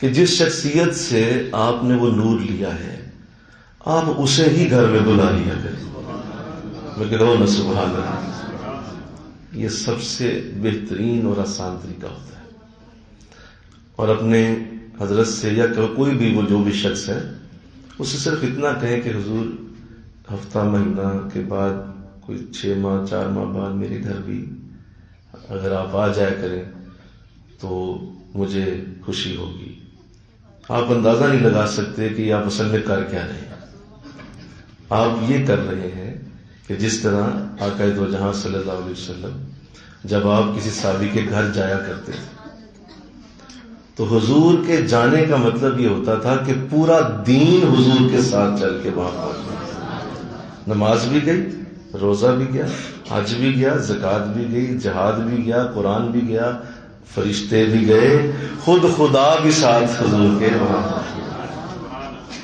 کہ جس شخصیت سے آپ نے وہ نور لیا ہے آپ اسے ہی گھر میں بلا لیا کریں. میں کہتا ہوں نا سبحان اللہ. یہ سب سے بہترین اور آسان طریقہ ہوتا ہے. اور اپنے حضرت سے یا کوئی بھی وہ جو بھی شخص ہے اسے صرف اتنا کہیں کہ حضور ہفتہ مہینہ کے بعد کوئی 6 ماہ 4 ماہ بعد میرے گھر بھی اگر آپ آ جایا کریں تو مجھے خوشی ہوگی. آپ اندازہ نہیں لگا سکتے کہ آپ اصل میں کر کیا رہے ہیں. آپ یہ کر رہے ہیں کہ جس طرح آقا دو جہاں صلی اللہ علیہ وسلم جب آپ کسی صحابی کے گھر جایا کرتے تھے تو حضور کے جانے کا مطلب یہ ہوتا تھا کہ پورا دین حضور کے ساتھ چل کے وہاں پہنچنا. نماز بھی گئی، روزہ بھی گیا، حج بھی گیا، زکوٰۃ بھی گئی، جہاد بھی گیا، قرآن بھی گیا، فرشتے بھی گئے، خود خدا بھی ساتھ حضور کے وہاں.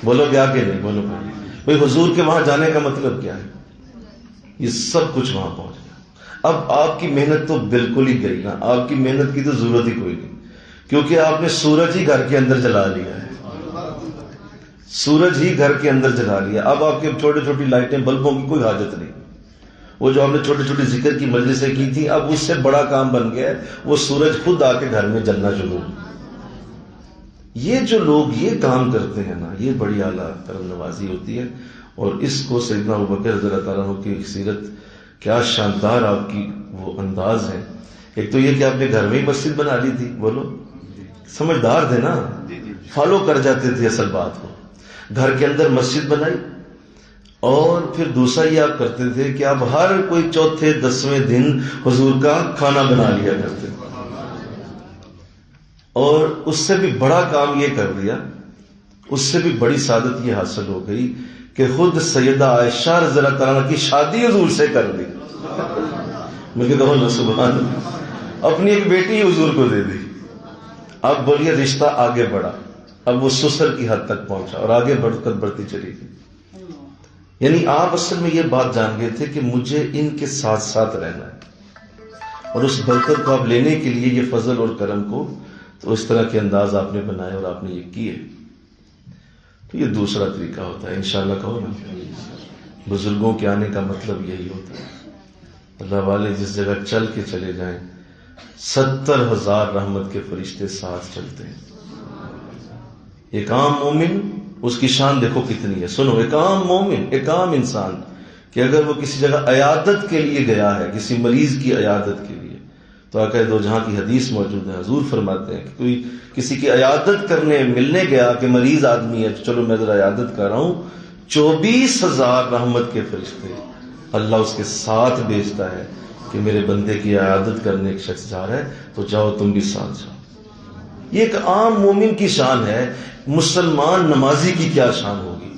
بولو گیا کہ نہیں؟ بولو بھائی حضور کے وہاں جانے کا مطلب کیا ہے؟ یہ سب کچھ وہاں پہنچ گیا. اب آپ کی محنت تو بالکل ہی گئی نا. آپ کی محنت کی تو ضرورت ہی کوئی نہیں، کیونکہ آپ نے سورج ہی گھر کے اندر جلا لیا ہے. سورج ہی گھر کے اندر جلا لیا. اب آپ کے چھوٹی چھوٹی لائٹیں بلبوں کی کوئی حاجت نہیں. وہ جو ہم نے چھوٹی چھوٹی ذکر کی مجلسیں کی تھی اب اس سے بڑا کام بن گیا ہے، وہ سورج خود آ کے گھر میں جلنا شروع. یہ جو لوگ یہ کام کرتے ہیں نا، یہ بڑی اعلیٰ کرم نوازی ہوتی ہے. اور اس کو سیدنا ابوبکر رضی اللہ تعالیٰ عنہ کی سیرت، کیا شاندار آپ کی وہ انداز ہے. ایک تو یہ کہ آپ نے گھر میں ہی مسجد بنا لی تھی. بولو سمجھدار تھے نا، فالو کر جاتے تھے اصل بات کو. گھر کے اندر مسجد بنائی، اور پھر دوسرا یہ آپ کرتے تھے کہ آپ ہر کوئی چوتھے 10ویں دن حضور کا کھانا بنا لیا کرتے. اور اس سے بھی بڑا کام یہ کر دیا، اس سے بھی بڑی سعادت یہ حاصل ہو گئی کہ خود سیدہ عائشہ رضی اللہ تعالیٰ عنہ کی شادی حضور سے کر دی. میں کہتا ہوں نا سبحان اللہ. اپنی ایک بیٹی حضور کو دے دی. اب بولیے رشتہ آگے بڑھا، اب وہ سسر کی حد تک پہنچا اور آگے بڑھ کر بڑھتی چلی گئی. یعنی آپ اصل میں یہ بات جان گئے تھے کہ مجھے ان کے ساتھ ساتھ رہنا ہے، اور اس برکت کو آپ لینے کے لیے یہ فضل اور کرم کو تو اس طرح کے انداز آپ نے بنائے اور آپ نے یہ کیے. تو یہ دوسرا طریقہ ہوتا ہے. انشاءاللہ کہو نا. بزرگوں کے آنے کا مطلب یہی ہوتا ہے. اللہ والے جس جگہ چل کے چلے جائیں 70,000 رحمت کے فرشتے ساتھ چلتے ہیں. ایک عام مومن، اس کی شان دیکھو کتنی ہے. سنو، ایک عام مومن، ایک عام انسان کہ اگر وہ کسی جگہ عیادت کے لیے گیا ہے، کسی مریض کی عیادت کے لیے، تو آقا دو جہاں کی حدیث موجود ہے، حضور فرماتے ہیں کہ کوئی کسی کی عیادت کرنے ملنے گیا کہ مریض آدمی ہے، چلو میں ذرا عیادت کر رہا ہوں، 24,000 رحمت کے فرشتے اللہ اس کے ساتھ بھیجتا ہے کہ میرے بندے کی عیادت کرنے ایک شخص جا رہا ہے، تو جاؤ تم بھی ساتھ جاؤ. یہ ایک عام مومن کی شان ہے. مسلمان نمازی کی کیا شان ہوگی،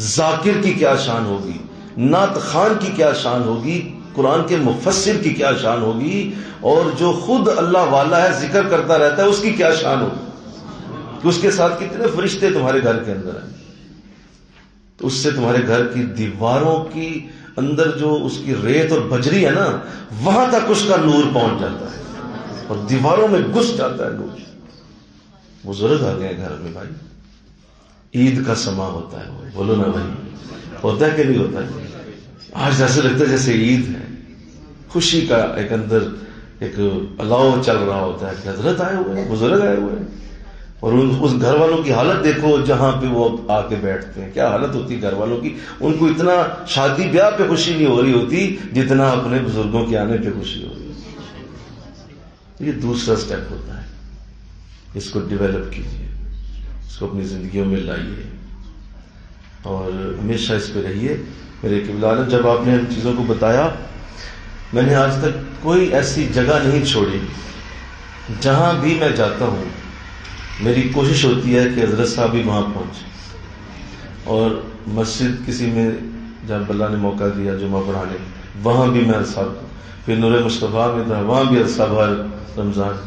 ذاکر کی کیا شان ہوگی، نعت خان کی کیا شان ہوگی، قرآن کے مفسر کی کیا شان ہوگی، اور جو خود اللہ والا ہے ذکر کرتا رہتا ہے اس کی کیا شان ہوگی کہ اس کے ساتھ کتنے فرشتے تمہارے گھر کے اندر ہیں. تو اس سے تمہارے گھر کی دیواروں کی اندر جو اس کی ریت اور بجری ہے نا، وہاں تک اس کا نور پہنچ جاتا ہے اور دیواروں میں گھس جاتا ہے نور. بزرگ آ گئے گھر میں بھائی، عید کا سما ہوتا ہے، وہ بولو نا بھائی، ہوتا ہے کہ نہیں ہوتا ہے؟ آج ایسے لگتا ہے جیسے عید ہے، خوشی کا ایک اندر ایک الاؤ چل رہا ہوتا ہے کہ حضرت آئے ہوئے ہیں، بزرگ آئے ہوئے ہیں. اور اس گھر والوں کی حالت دیکھو جہاں پہ وہ آ کے بیٹھتے ہیں، کیا حالت ہوتی ہے گھر والوں کی. ان کو اتنا شادی بیاہ پہ خوشی نہیں ہو رہی ہوتی جتنا اپنے بزرگوں کے آنے پہ خوشی ہو رہی ہے. یہ دوسرا سٹیپ ہوتا ہے. اس کو ڈیولپ کیجیے، اس کو اپنی زندگیوں میں لائیے اور ہمیشہ اس پہ رہیے. میرے قبلہ عالم، جب آپ نے ان چیزوں کو بتایا، میں نے آج تک کوئی ایسی جگہ نہیں چھوڑی. جہاں بھی میں جاتا ہوں میری کوشش ہوتی ہے کہ حضرت صاحب بھی وہاں پہنچے. اور مسجد کسی میں جب اللہ نے موقع دیا جمعہ پڑھانے، وہاں بھی میں صاحب، پھر نور مصطفیٰ میں تھا، وہاں بھی صاحب ہر رمضان.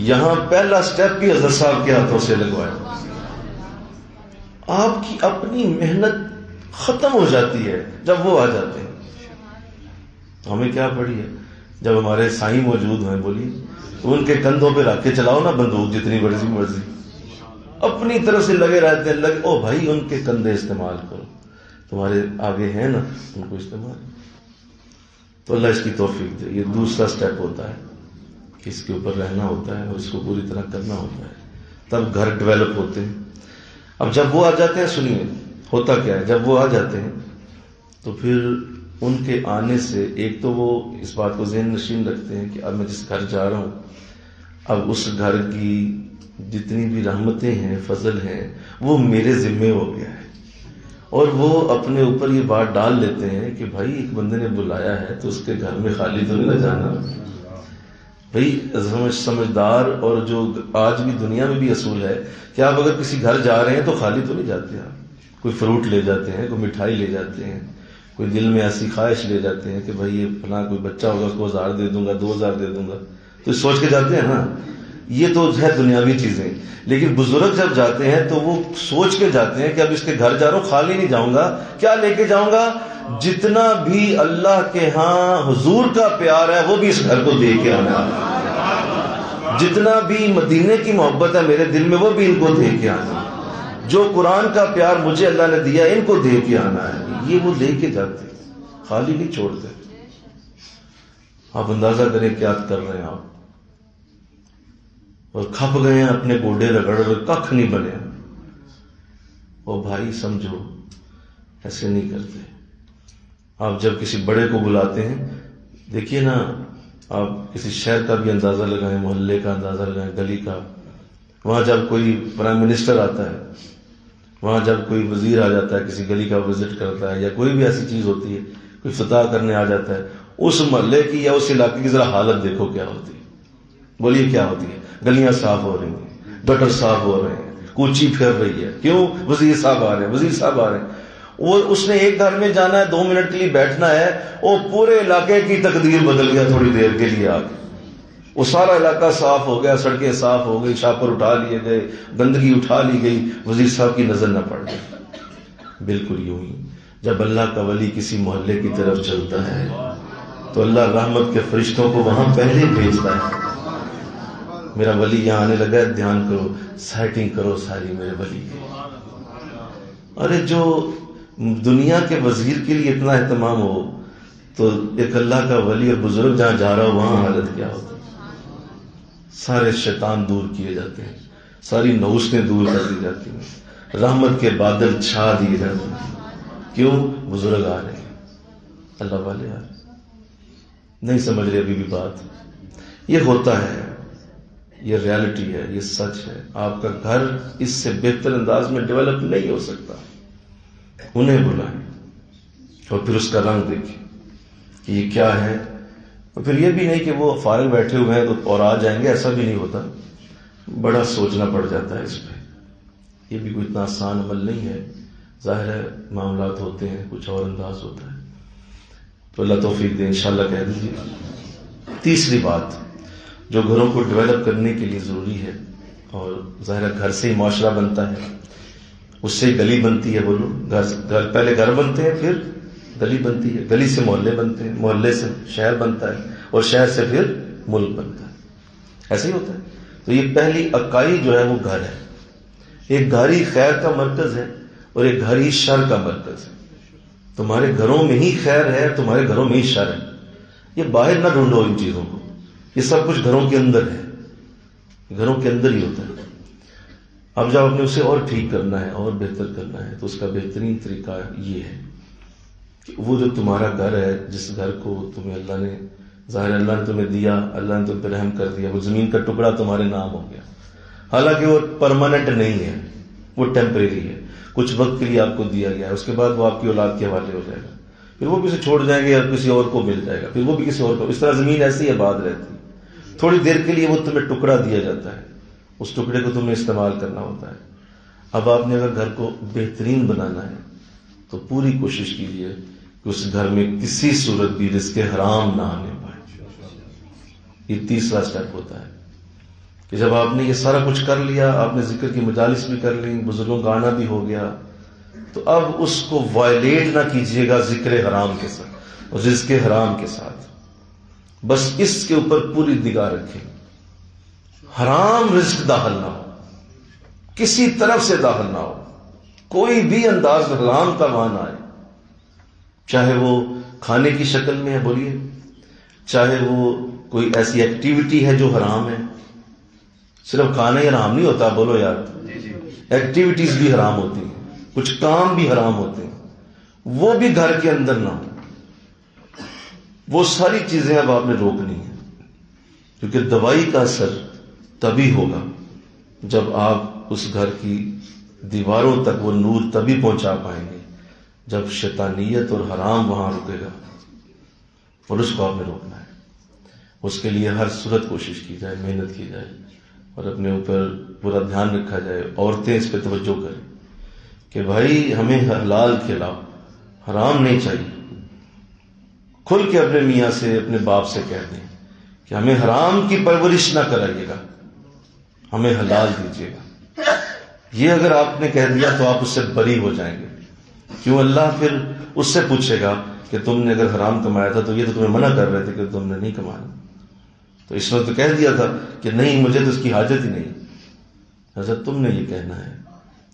یہاں پہلا سٹیپ بھی حضرت صاحب کے ہاتھوں سے لگوایا. آپ کی اپنی محنت ختم ہو جاتی ہے جب وہ آ جاتے ہیں. ہمیں کیا پڑی ہے؟ جب ہمارے سائیں موجود ہیں، بولیے، ان کے کندھوں پہ رکھ کے چلاؤ نا بندوق جتنی بڑی مرضی، اپنی طرف سے لگے رہتے ہیں. او بھائی ان کے کندھے استعمال کرو، تمہارے آگے ہیں نا، ان کو استعمال. تو اللہ اس کی توفیق دے. یہ دوسرا سٹیپ ہوتا ہے کہ اس کے اوپر رہنا ہوتا ہے اور اس کو پوری طرح کرنا ہوتا ہے، تب گھر ڈیولپ ہوتے ہیں. اب جب وہ آ جاتے ہیں، سنیے ہوتا کیا ہے، جب وہ آ جاتے ہیں تو پھر ان کے آنے سے ایک تو وہ اس بات کو ذہن نشین رکھتے ہیں کہ اب میں جس گھر جا رہا ہوں، اب اس گھر کی جتنی بھی رحمتیں ہیں، فضل ہیں، وہ میرے ذمے ہو گیا ہے. اور وہ اپنے اوپر یہ بات ڈال لیتے ہیں کہ بھائی ایک بندے نے بلایا ہے تو اس کے گھر میں خالی تو نہیں نہ جانا. بھائی سمجھدار اور جو آج بھی دنیا میں بھی اصول ہے کہ آپ اگر کسی گھر جا رہے ہیں تو خالی تو نہیں جاتے. آپ کوئی فروٹ لے جاتے ہیں، کوئی مٹھائی لے جاتے ہیں، کوئی دل میں ایسی خواہش لے جاتے ہیں کہ بھائی یہ فلاں کوئی بچہ ہوگا اس کو 1000 دے دوں گا، 2000 دے دوں گا، تو سوچ کے جاتے ہیں نا. یہ تو ہے دنیاوی چیزیں. لیکن بزرگ جب جاتے ہیں تو وہ سوچ کے جاتے ہیں کہ اب اس کے گھر جا رہا ہوں، خالی نہیں جاؤں گا. کیا لے کے جاؤں گا؟ جتنا بھی اللہ کے ہاں حضور کا پیار ہے وہ بھی اس گھر کو دے کے آنا ہے. جتنا بھی مدینے کی محبت ہے میرے دل میں وہ بھی ان کو دے کے آنا ہے. جو قرآن کا پیار مجھے اللہ نے دیا ان کو دے کے آنا ہے. یہ وہ لے کے جاتے ہیں، خالی نہیں چھوڑتے. آپ اندازہ کریں کیا کر رہے ہیں آپ. اور کھپ گئے ہیں اپنے گوڈے رگڑ رہے، ککھ نہیں بنے. او بھائی سمجھو، ایسے نہیں کرتے. آپ جب کسی بڑے کو بلاتے ہیں، دیکھیے نا، آپ کسی شہر کا بھی اندازہ لگائیں، محلے کا اندازہ لگائیں، گلی کا. وہاں جب کوئی پرائم منسٹر آتا ہے، وہاں جب کوئی وزیر آ جاتا ہے، کسی گلی کا وزٹ کرتا ہے، یا کوئی بھی ایسی چیز ہوتی ہے، کوئی فتح کرنے آ جاتا ہے، اس محلے کی یا اس علاقے کی ذرا حالت دیکھو کیا ہوتی ہے. بولیے کیا ہوتی ہے؟ گلیاں صاف ہو رہی ہیں، گٹر صاف ہو رہے ہیں، کوچی پھر رہی ہے. کیوں؟ وزیر صاحب آ رہے ہیں، وزیر صاحب آ رہے ہیں. وہ اس نے ایک گھر میں جانا ہے، 2 منٹ کے لیے بیٹھنا ہے، وہ پورے علاقے کی تقدیر بدل گیا تھوڑی دیر کے لیے. آگے وہ سارا علاقہ صاف ہو گیا، سڑکیں صاف ہو گئی، شاپر اٹھا لیے گئے، گندگی اٹھا لی گئی، وزیر صاحب کی نظر نہ پڑ گئی. بالکل یوں ہی جب اللہ کا ولی کسی محلے کی طرف چلتا ہے تو اللہ رحمت کے فرشتوں کو وہاں پہلے بھیجتا ہے. میرا ولی یہاں آنے لگا ہے، دھیان کرو، سیٹنگ کرو ساری میرے ولی کی. ارے جو دنیا کے وزیر کے لیے اتنا اہتمام ہو، تو ایک اللہ کا ولی اور بزرگ جہاں جا رہا ہو وہاں حالت کیا ہوتی؟ سارے شیطان دور کیے جاتے ہیں، ساری نحوستیں دور کر دی جاتی ہیں، رحمت کے بادل چھا دیے جاتے ہیں. کیوں؟ بزرگ آ رہے ہیں، اللہ والے آ رہے ہیں. نہیں سمجھ رہے ابھی بھی بات. یہ ہوتا ہے، یہ ریالٹی ہے، یہ سچ ہے. آپ کا گھر اس سے بہتر انداز میں ڈیولپ نہیں ہو سکتا. انہیں بلائیں اور پھر اس کا رنگ دیکھیں کہ یہ کیا ہے. اور پھر یہ بھی نہیں کہ وہ فارغ بیٹھے ہوئے ہیں تو اور آ جائیں گے، ایسا بھی نہیں ہوتا. بڑا سوچنا پڑ جاتا ہے اس پہ. یہ بھی کوئی اتنا آسان عمل نہیں ہے. ظاہر ہے معاملات ہوتے ہیں، کچھ اور انداز ہوتا ہے. تو اللہ توفیق دے، انشاءاللہ کہہ دیجیے. تیسری بات جو گھروں کو ڈیولپ کرنے کے لیے ضروری ہے، اور ظاہر ہے گھر سے ہی معاشرہ بنتا ہے، اس سے ہی گلی بنتی ہے. بولو، گھر پہلے گھر بنتے ہیں، پھر گلی بنتی ہے، گلی سے محلے بنتے ہیں، محلے سے شہر بنتا ہے، اور شہر سے پھر ملک بنتا ہے. ایسے ہی ہوتا ہے. تو یہ پہلی اکائی جو ہے وہ گھر ہے. ایک گھر ہی خیر کا مرکز ہے اور ایک گھر ہی شر کا مرکز ہے. تمہارے گھروں میں ہی خیر ہے، تمہارے گھروں میں ہی شر ہے. یہ باہر نہ ڈھونڈو ان چیزوں کو، یہ سب کچھ گھروں کے اندر ہے، گھروں کے اندر ہی ہوتا ہے. اب جب آپ نے اسے اور ٹھیک کرنا ہے اور بہتر کرنا ہے تو اس کا بہترین طریقہ یہ ہے کہ وہ جو تمہارا گھر ہے، جس گھر کو تمہیں اللہ نے، ظاہر اللہ نے تمہیں دیا، اللہ نے تم پہ رحم کر دیا، وہ زمین کا ٹکڑا تمہارے نام ہو گیا. حالانکہ وہ پرماننٹ نہیں ہے، وہ ٹیمپریری ہے، کچھ وقت کے لیے آپ کو دیا گیا ہے. اس کے بعد وہ آپ کی اولاد کے حوالے ہو جائے گا، پھر وہ کسی چھوڑ جائیں گے یا کسی اور کو مل جائے گا، پھر وہ بھی کسی اور کو. اس طرح زمین ایسی آباد رہتی ہے. تھوڑی دیر کے لیے وہ تمہیں ٹکڑا دیا جاتا ہے، اس ٹکڑے کو تمہیں استعمال کرنا ہوتا ہے. اب آپ نے اگر گھر کو بہترین بنانا ہے تو پوری کوشش کیجیے کہ اس گھر میں کسی صورت بھی رزق حرام نہ آنے پائے. یہ تیسرا سٹیپ ہوتا ہے کہ جب آپ نے یہ سارا کچھ کر لیا، آپ نے ذکر کی مجالس بھی کر لی، بزرگوں کا آنا بھی ہو گیا، تو اب اس کو وائلیٹ نہ کیجیے گا ذکر حرام کے ساتھ اور رزق حرام کے ساتھ. بس اس کے اوپر پوری نگاہ رکھیں. حرام رزق داخل نہ ہو، کسی طرف سے داخل نہ ہو. کوئی بھی انداز حرام کا وہاں نہ آئے، چاہے وہ کھانے کی شکل میں ہے، بولیے، چاہے وہ کوئی ایسی ایکٹیویٹی ہے جو حرام ہے. صرف کھانا ہی حرام نہیں ہوتا، بولو یار، ایکٹیویٹیز بھی حرام ہوتی ہیں، کچھ کام بھی حرام ہوتے ہیں، وہ بھی گھر کے اندر نہ ہو. وہ ساری چیزیں اب آپ نے روکنی ہیں، کیونکہ دوائی کا اثر تبھی ہوگا جب آپ اس گھر کی دیواروں تک وہ نور تبھی پہنچا پائیں گے جب شیطانیت اور حرام وہاں رکے گا، اور اس کو آپ نے روکنا ہے. اس کے لیے ہر صورت کوشش کی جائے، محنت کی جائے، اور اپنے اوپر پورا دھیان رکھا جائے. عورتیں اس پہ توجہ کریں کہ بھائی ہمیں حلال کھلاؤ، حرام نہیں چاہیے. کھل کے اپنے میاں سے، اپنے باپ سے کہہ دیں کہ ہمیں حرام کی پرورش نہ کرائیے گا، ہمیں حلال دیجیے گا. یہ اگر آپ نے کہہ دیا تو آپ اس سے بری ہو جائیں گے. کیوں؟ اللہ پھر اس سے پوچھے گا کہ تم نے اگر حرام کمایا تھا تو یہ تو تمہیں منع کر رہے تھے کہ تم نے نہیں کمایا، تو اس وقت کہہ دیا تھا کہ نہیں مجھے تو اس کی حاجت ہی نہیں. حضرت تم نے یہ کہنا ہے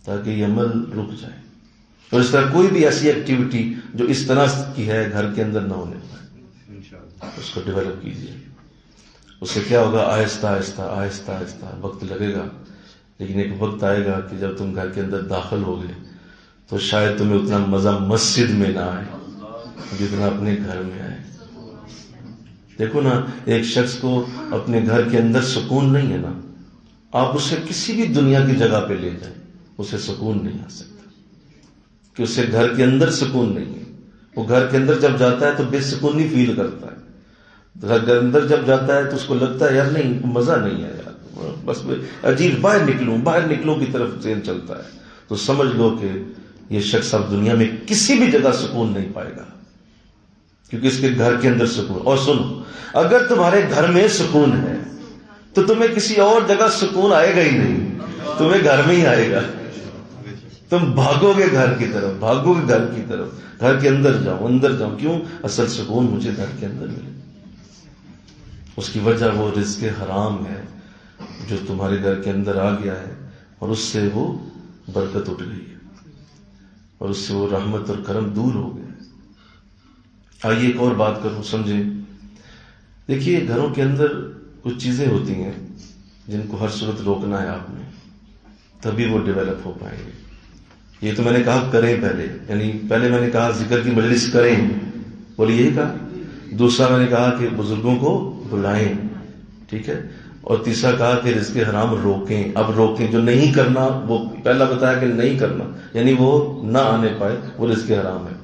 تاکہ یہ عمل رک جائے. اور اس طرح کوئی بھی ایسی ایکٹیویٹی جو اس طرح کی ہے گھر کے اندر نہ ہونے پائے، اس کو ڈیولپ کیجیے. اس سے کیا ہوگا؟ آہستہ آہستہ آہستہ آہستہ وقت لگے گا، لیکن ایک وقت آئے گا کہ جب تم گھر کے اندر داخل ہوگے تو شاید تمہیں اتنا مزہ مسجد میں نہ آئے جتنا اپنے گھر میں آئے. دیکھو نا، ایک شخص کو اپنے گھر کے اندر سکون نہیں ہے نا، آپ اسے کسی بھی دنیا کی جگہ پہ لے جائیں، اسے سکون نہیں آ سکتا، کہ اسے گھر کے اندر سکون نہیں ہے. وہ گھر کے اندر جب جاتا ہے تو بے سکونی فیل کرتا ہے. گھر کے اندر جب جاتا ہے تو اس کو لگتا ہے یار نہیں، مزہ نہیں ہے یار، بس عجیب، باہر نکلوں کی طرف ذہن چلتا ہے. تو سمجھ لو کہ یہ شخص اب دنیا میں کسی بھی جگہ سکون نہیں پائے گا، کیونکہ اس کے گھر کے اندر سکون. اور سنو، اگر تمہارے گھر میں سکون ہے تو تمہیں کسی اور جگہ سکون آئے گا ہی نہیں، تمہیں گھر میں ہی آئے گا. تم بھاگو گے گھر کی طرف، بھاگو گے گھر کی طرف، گھر کے اندر جاؤ، اندر جاؤ. کیوں؟ اصل سکون مجھے گھر کے اندر ملے. اس کی وجہ وہ رزق حرام ہے جو تمہارے گھر کے اندر آ گیا ہے، اور اس سے وہ برکت اٹھ گئی ہے، اور اس سے وہ رحمت اور کرم دور ہو گئے. آئیے ایک اور بات کروں، سمجھیں. دیکھیے گھروں کے اندر کچھ چیزیں ہوتی ہیں جن کو ہر صورت روکنا ہے آپ نے، تبھی وہ ڈیولپ ہو پائیں گے. یہ تو میں نے کہا کریں پہلے، یعنی پہلے میں نے کہا ذکر کی مجلس کریں، بولیے یہی کہا. دوسرا میں نے کہا کہ بزرگوں کو بلائیں، ٹھیک ہے. اور تیسرا کہا کہ رزق حرام روکیں. اب روکیں، جو نہیں کرنا وہ پہلا بتایا کہ نہیں کرنا، یعنی وہ نہ آنے پائے، وہ رزق حرام ہے.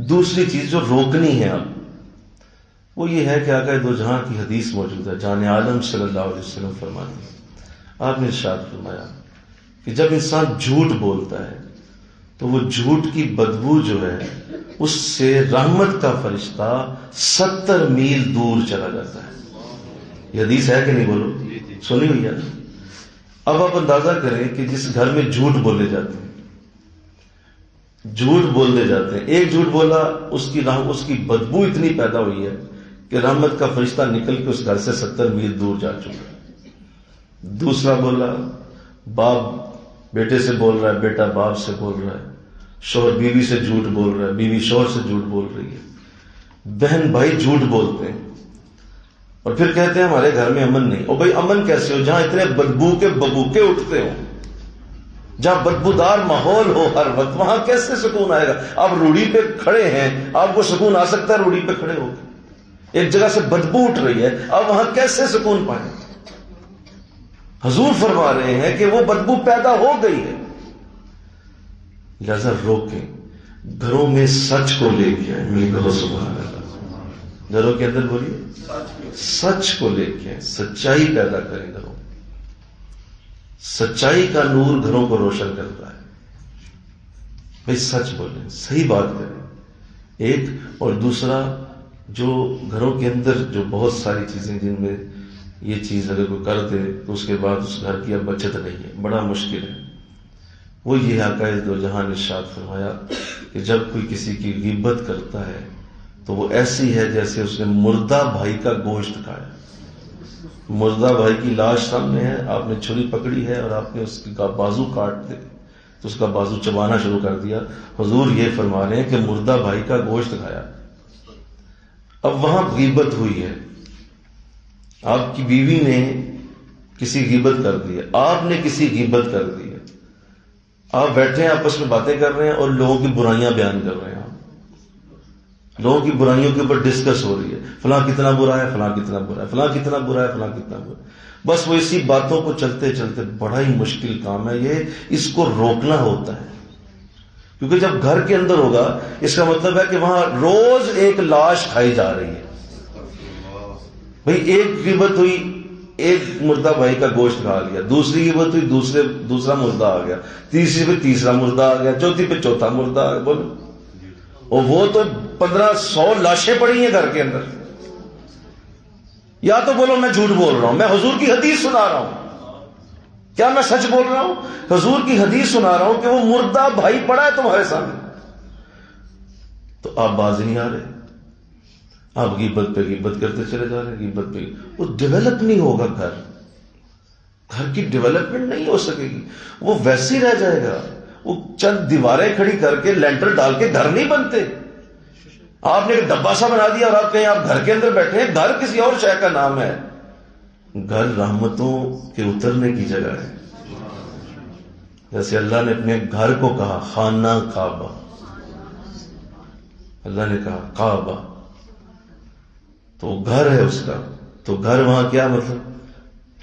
دوسری چیز جو روکنی ہے اب وہ یہ ہے کہ آقا دو جہاں کی حدیث موجود ہے، جان عالم صلی اللہ علیہ وسلم فرماتے ہیں، آپ نے ارشاد فرمایا کہ جب انسان جھوٹ بولتا ہے تو وہ جھوٹ کی بدبو جو ہے اس سے رحمت کا فرشتہ 70 میل دور چلا جاتا ہے. یہ حدیث ہے کہ نہیں، بولو، سنی ہوئی ہے نا. اب آپ اندازہ کریں کہ جس گھر میں جھوٹ بولے جاتے ہیں، جھوٹ بولنے جاتے ہیں، ایک جھوٹ بولا، اس کی بدبو اتنی پیدا ہوئی ہے کہ رحمت کا فرشتہ نکل کے اس گھر سے 70 میل دور جا چکا. دوسرا بولا، باپ بیٹے سے بول رہا ہے، بیٹا باپ سے بول رہا ہے، شوہر بیوی سے جھوٹ بول رہا ہے، بیوی شوہر سے جھوٹ بول رہی ہے، بہن بھائی جھوٹ بولتے ہیں اور پھر کہتے ہیں ہمارے گھر میں امن نہیں. اور بھائی امن کیسے ہو جہاں اتنے بدبو کے ببوکے اٹھتے ہوں، جہاں بدبودار ماحول ہو ہر وقت، وہاں کیسے سکون آئے گا؟ آپ روڑی پہ کھڑے ہیں، آپ کو سکون آ سکتا ہے روڑی پہ کھڑے ہو کے؟ ایک جگہ سے بدبو اٹھ رہی ہے، آپ وہاں کیسے سکون پائیں؟ حضور فرما رہے ہیں کہ وہ بدبو پیدا ہو گئی ہے. لہذا روکیں. گھروں میں سچ کو لے کے آئیں. ملی کہو سبحان اللہ. گھروں کے اندر بولیے سچ کو لے کے آئیں، سچائی پیدا کریں گھروں. سچائی کا نور گھروں کو روشن کرتا ہے. بھائی سچ بولیں، صحیح بات کریں ایک. اور دوسرا، جو گھروں کے اندر جو بہت ساری چیزیں جن میں یہ چیز اگر کوئی کر دے تو اس کے بعد اس گھر کی اب بچت نہیں ہے، بڑا مشکل ہے. وہ یہ آقا دو جہان ارشاد فرمایا کہ جب کوئی کسی کی غیبت کرتا ہے تو وہ ایسی ہے جیسے اس نے مردہ بھائی کا گوشت کھایا. مردہ بھائی کی لاش سامنے ہے، آپ نے چھری پکڑی ہے اور آپ نے اس کا بازو کاٹ دے تو اس کا بازو چبانا شروع کر دیا. حضور یہ فرما رہے ہیں کہ مردہ بھائی کا گوشت کھایا. اب وہاں غیبت ہوئی ہے، آپ کی بیوی نے کسی غیبت کر دی ہے، آپ نے کسی غیبت کر دی ہے، آپ بیٹھے ہیں آپس میں باتیں کر رہے ہیں اور لوگوں کی برائیاں بیان کر رہے ہیں. آپ لوگوں کی برائیوں کے اوپر ڈسکس ہو رہی ہے، فلاں کتنا برا ہے، فلاں کتنا برا ہے، فلاں کتنا برا ہے، فلاں کتنا برا ہے. بس وہ اسی باتوں کو چلتے چلتے، بڑا ہی مشکل کام ہے یہ. اس کو روکنا ہوتا ہے کیونکہ جب گھر کے اندر ہوگا اس کا مطلب ہے کہ وہاں روز ایک لاش کھائی جا رہی ہے. بھئی ایک غیبت ہوئی، ایک مردہ بھائی کا گوشت کھا لیا، دوسری غیبت ہوئی، دوسرا مردہ آ گیا، تیسری پہ تیسرا مردہ آ گیا، چوتھی پہ چوتھا مردہ آ گیا. بولو، اور وہ تو 1500 لاشیں پڑی ہیں گھر کے اندر. یا تو بولو میں جھوٹ بول رہا ہوں، میں حضور کی حدیث سنا رہا ہوں. کیا میں سچ بول رہا ہوں؟ حضور کی حدیث سنا رہا ہوں کہ وہ مردہ بھائی پڑا ہے تمہارے سامنے، تو آپ باز نہیں آ رہے، آپ غیبت پہ غیبت کرتے چلے جا رہے ہیں، غیبت پہ. وہ ڈیولپ نہیں ہوگا، گھر کی ڈیولپمنٹ نہیں ہو سکے گی، وہ ویسے ہی رہ جائے گا. وہ چند دیواریں کھڑی کر کے لینٹر ڈال کے گھر نہیں بنتے. آپ نے ایک ڈبہ سا بنا دیا اور آپ کہیں آپ گھر کے اندر بیٹھے ہیں. گھر کسی اور شے کا نام ہے. گھر رحمتوں کے اترنے کی جگہ ہے. جیسے اللہ نے اپنے گھر کو کہا خانہ کعبہ، اللہ نے کہا کعبہ، تو گھر ہے اس کا. تو گھر وہاں کیا مطلب؟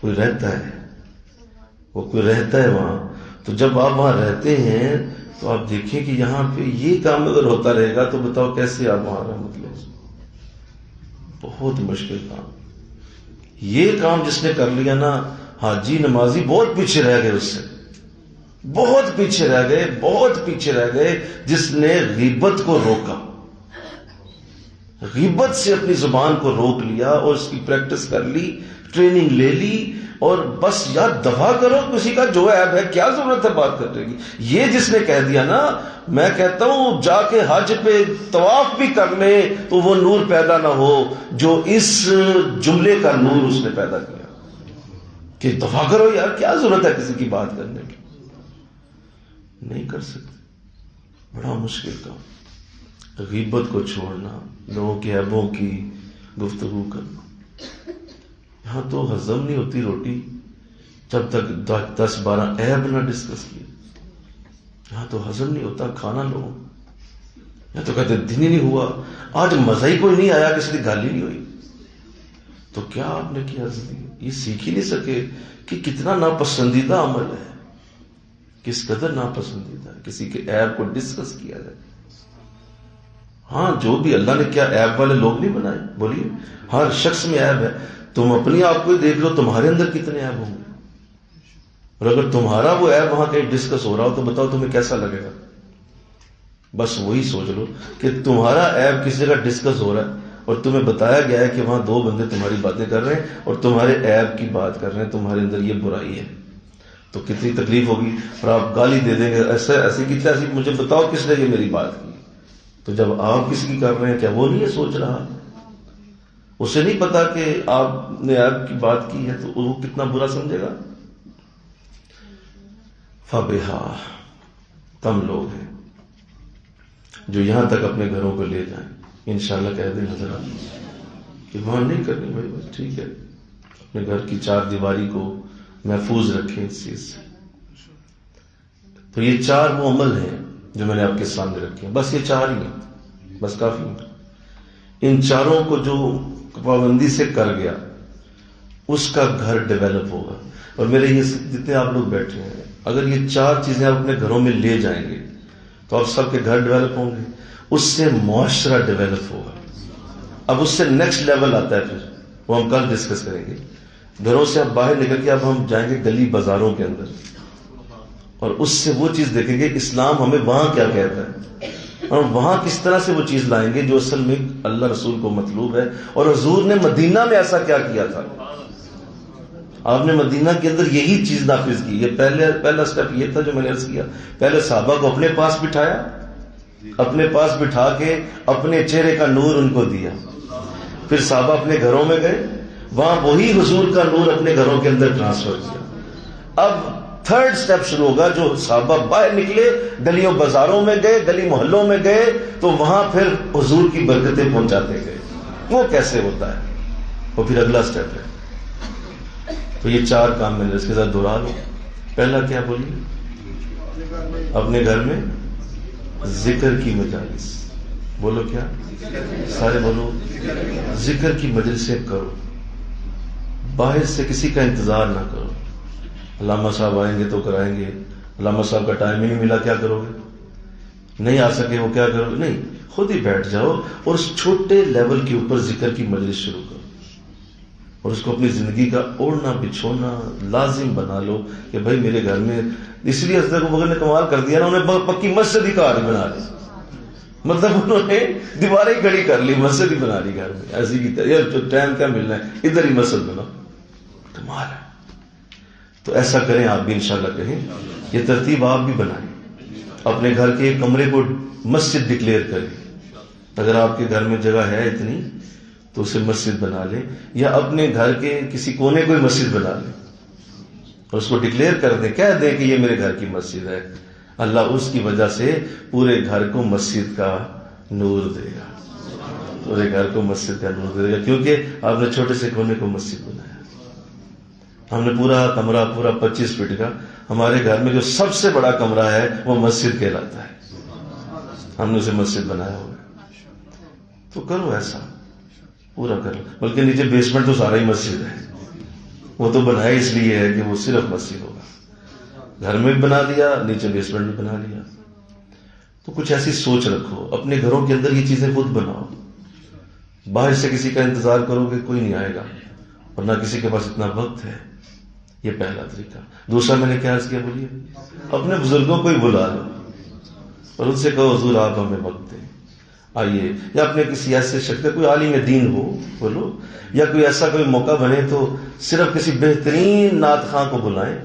کوئی رہتا ہے، وہ کوئی رہتا ہے وہاں. تو جب آپ وہاں رہتے ہیں تو آپ دیکھیں کہ یہاں پہ یہ کام اگر ہوتا رہے گا تو بتاؤ کیسے آپ وہاں رہے. مطلب بہت مشکل کام. یہ کام جس نے کر لیا نا، حاجی نمازی بہت پیچھے رہ گئے، اس سے بہت پیچھے رہ گئے، بہت پیچھے رہ گئے. جس نے غیبت کو روکا، غیبت سے اپنی زبان کو روک لیا اور اس کی پریکٹس کر لی، ٹریننگ لے لی، اور بس یار دفع کرو کسی کا جو عیب ہے، کیا ضرورت ہے بات کرنے کی. یہ جس نے کہہ دیا نا، میں کہتا ہوں جا کے حج پہ طواف بھی کر لے تو وہ نور پیدا نہ ہو جو اس جملے کا نور اس نے پیدا کیا کہ دفع کرو یار، کیا ضرورت ہے کسی کی بات کرنے کی. نہیں کر سکتے، بڑا مشکل کام. غیبت کو چھوڑنا، لوگوں کے عیبوں کی گفتگو کرنا. یہاں تو ہضم نہیں ہوتی روٹی جب تک 10-12 عیب نہ ڈسکس کیے. یہاں تو ہضم نہیں ہوتا کھانا لوگوں. یہاں تو کہتے دن ہی نہیں ہوا، آج مزہ ہی کوئی نہیں آیا، کسی کی گال ہی نہیں ہوئی. تو کیا آپ نے کیا زندگی؟ یہ سیکھ ہی نہیں سکے کہ کتنا ناپسندیدہ عمل ہے، کس قدر ناپسندیدہ ہے کسی کے عیب کو ڈسکس کیا جائے. ہاں جو بھی اللہ نے کیا عیب والے لوگ نہیں بنائے، بولیے ہر شخص میں عیب ہے. تم اپنی آپ کو ہی دیکھ لو، تمہارے اندر کتنے عیب ہوں گے. اور اگر تمہارا وہ عیب وہاں کہیں ڈسکس ہو رہا ہو تو بتاؤ تمہیں کیسا لگے گا. بس وہی سوچ لو کہ تمہارا عیب کس جگہ ڈسکس ہو رہا ہے اور تمہیں بتایا گیا ہے کہ وہاں 2 بندے تمہاری باتیں کر رہے ہیں اور تمہارے عیب کی بات کر رہے ہیں، تمہارے اندر یہ برائی ہے، تو کتنی تکلیف ہوگی. اور آپ گالی دے دیں گے، ایسے کی ایسی، مجھے بتاؤ کس نے یہ میری بات کی. تو جب آپ کسی کی کر رہے ہیں، کیا وہ نہیں ہے سوچ رہا؟ اسے نہیں پتا کہ آپ نے عیب کی بات کی ہے تو وہ کتنا برا سمجھے گا. فبہا، کم لوگ ہیں جو یہاں تک اپنے گھروں کو لے جائیں. انشاءاللہ کہہ دیں حضرات کہ وہاں نہیں کرنی بھائی، بس ٹھیک ہے، اپنے گھر کی 4 دیواری کو محفوظ رکھیں اس چیز سے. تو یہ 4 وہ عمل ہیں جو میں نے آپ کے سامنے رکھے ہیں. بس یہ 4 ہی ہیں، بس کافی ہیں. ان 4 کو جو پابندی سے کر گیا اس کا گھر ڈیولپ ہوگا. اور میرے یہ جتنے آپ لوگ بیٹھے ہیں، اگر یہ 4 چیزیں آپ اپنے گھروں میں لے جائیں گے تو آپ سب کے گھر ڈیولپ ہوں گے، اس سے معاشرہ ڈیولپ ہوگا. اب اس سے نیکسٹ لیول آتا ہے، پھر وہ ہم کل ڈسکس کریں گے. گھروں سے اب باہر نکل کے اب ہم جائیں گے گلی بازاروں کے اندر، اور اس سے وہ چیز دیکھیں گے اسلام ہمیں وہاں کیا کہتا ہے، اور وہاں کس طرح سے وہ چیز لائیں گے جو اصل میں اللہ رسول کو مطلوب ہے. اور حضور نے مدینہ میں ایسا کیا کیا تھا؟ آپ نے مدینہ کے اندر یہی چیز نافذ کی. یہ پہلا سٹیپ یہ تھا جو میں نے عرض کیا. پہلے صحابہ کو اپنے پاس بٹھایا، اپنے پاس بٹھا کے اپنے چہرے کا نور ان کو دیا. پھر صحابہ اپنے گھروں میں گئے، وہاں وہی حضور کا نور اپنے گھروں کے اندر ٹرانسفر کیا. اب 3rd سٹیپ شروع ہوگا. جو صحابہ باہر نکلے، گلیوں بازاروں میں گئے، گلی محلوں میں گئے، تو وہاں پھر حضور کی برکتیں پہنچاتے گئے. وہ کیسے ہوتا ہے؟ وہ پھر اگلا سٹیپ ہے. تو یہ 4 کام میں نے اس کے ساتھ دہرا لوں. پہلا کیا بولیے؟ اپنے گھر میں ذکر کی مجالس. بولو کیا؟ سارے بولو، ذکر کی مجلسیں کرو. باہر سے کسی کا انتظار نہ کرو. علامہ صاحب آئیں گے تو کرائیں گے، علامہ صاحب کا ٹائم ہی نہیں ملا کیا کرو گے؟ نہیں آ سکے وہ کیا کرو گے؟ نہیں، خود ہی بیٹھ جاؤ اور اس چھوٹے لیول کے اوپر ذکر کی مجلس شروع کرو، اور اس کو اپنی زندگی کا اوڑھنا بچھونا لازم بنا لو کہ بھائی میرے گھر میں. اس لیے حضرت ابو بکر نے کمال کر دیا نا، انہیں پکی مسجد ہی کار بنا لی. مطلب انہوں نے دیواریں کھڑی کر لی، مسجد ہی بنا لی گھر میں. ایسی کی طرح جو ٹائم کیا ملنا ہے ادھر ہی مسجد بنا. کمال ہے. تو ایسا کریں آپ بھی انشاءاللہ کہیں. یہ ترتیب آپ بھی بنائیں. اپنے گھر کے ایک کمرے کو مسجد ڈکلیئر کریں. اگر آپ کے گھر میں جگہ ہے اتنی تو اسے مسجد بنا لیں، یا اپنے گھر کے کسی کونے کو مسجد بنا لیں اور اس کو ڈکلیئر کر دیں، کہہ دیں کہ یہ میرے گھر کی مسجد ہے. اللہ اس کی وجہ سے پورے گھر کو مسجد کا نور دے گا. پورے گھر کو مسجد کا نور دے گا، کیونکہ آپ نے چھوٹے سے کونے کو مسجد بنایا. ہم نے پورا کمرہ پورا 25 فٹ کا، ہمارے گھر میں جو سب سے بڑا کمرہ ہے وہ مسجد کہلاتا ہے. ہم نے اسے مسجد بنایا ہوا. تو کرو ایسا، پورا کرو. بلکہ نیچے بیسمنٹ تو سارا ہی مسجد ہے، وہ تو بنایا اس لیے ہے کہ وہ صرف مسجد ہوگا. گھر میں بھی بنا لیا، نیچے بیسمنٹ بھی بنا لیا. تو کچھ ایسی سوچ رکھو، اپنے گھروں کے اندر یہ چیزیں خود بناؤ. باہر سے کسی کا انتظار کرو گے کوئی نہیں آئے گا، اور نہ کسی کے پاس اتنا وقت ہے. یہ پہلا طریقہ. دوسرا میں نے کیا عرض کیا بولیے؟ اپنے بزرگوں کو ہی بلا لو اور ان سے کہو حضور آپ ہمیں وقت دیں، آئیے. یا اپنے کسی ایسے شخص، کوئی عالم دین ہو بولو، یا کوئی ایسا کوئی موقع بنے تو صرف کسی بہترین نعت خواں کو بلائیں،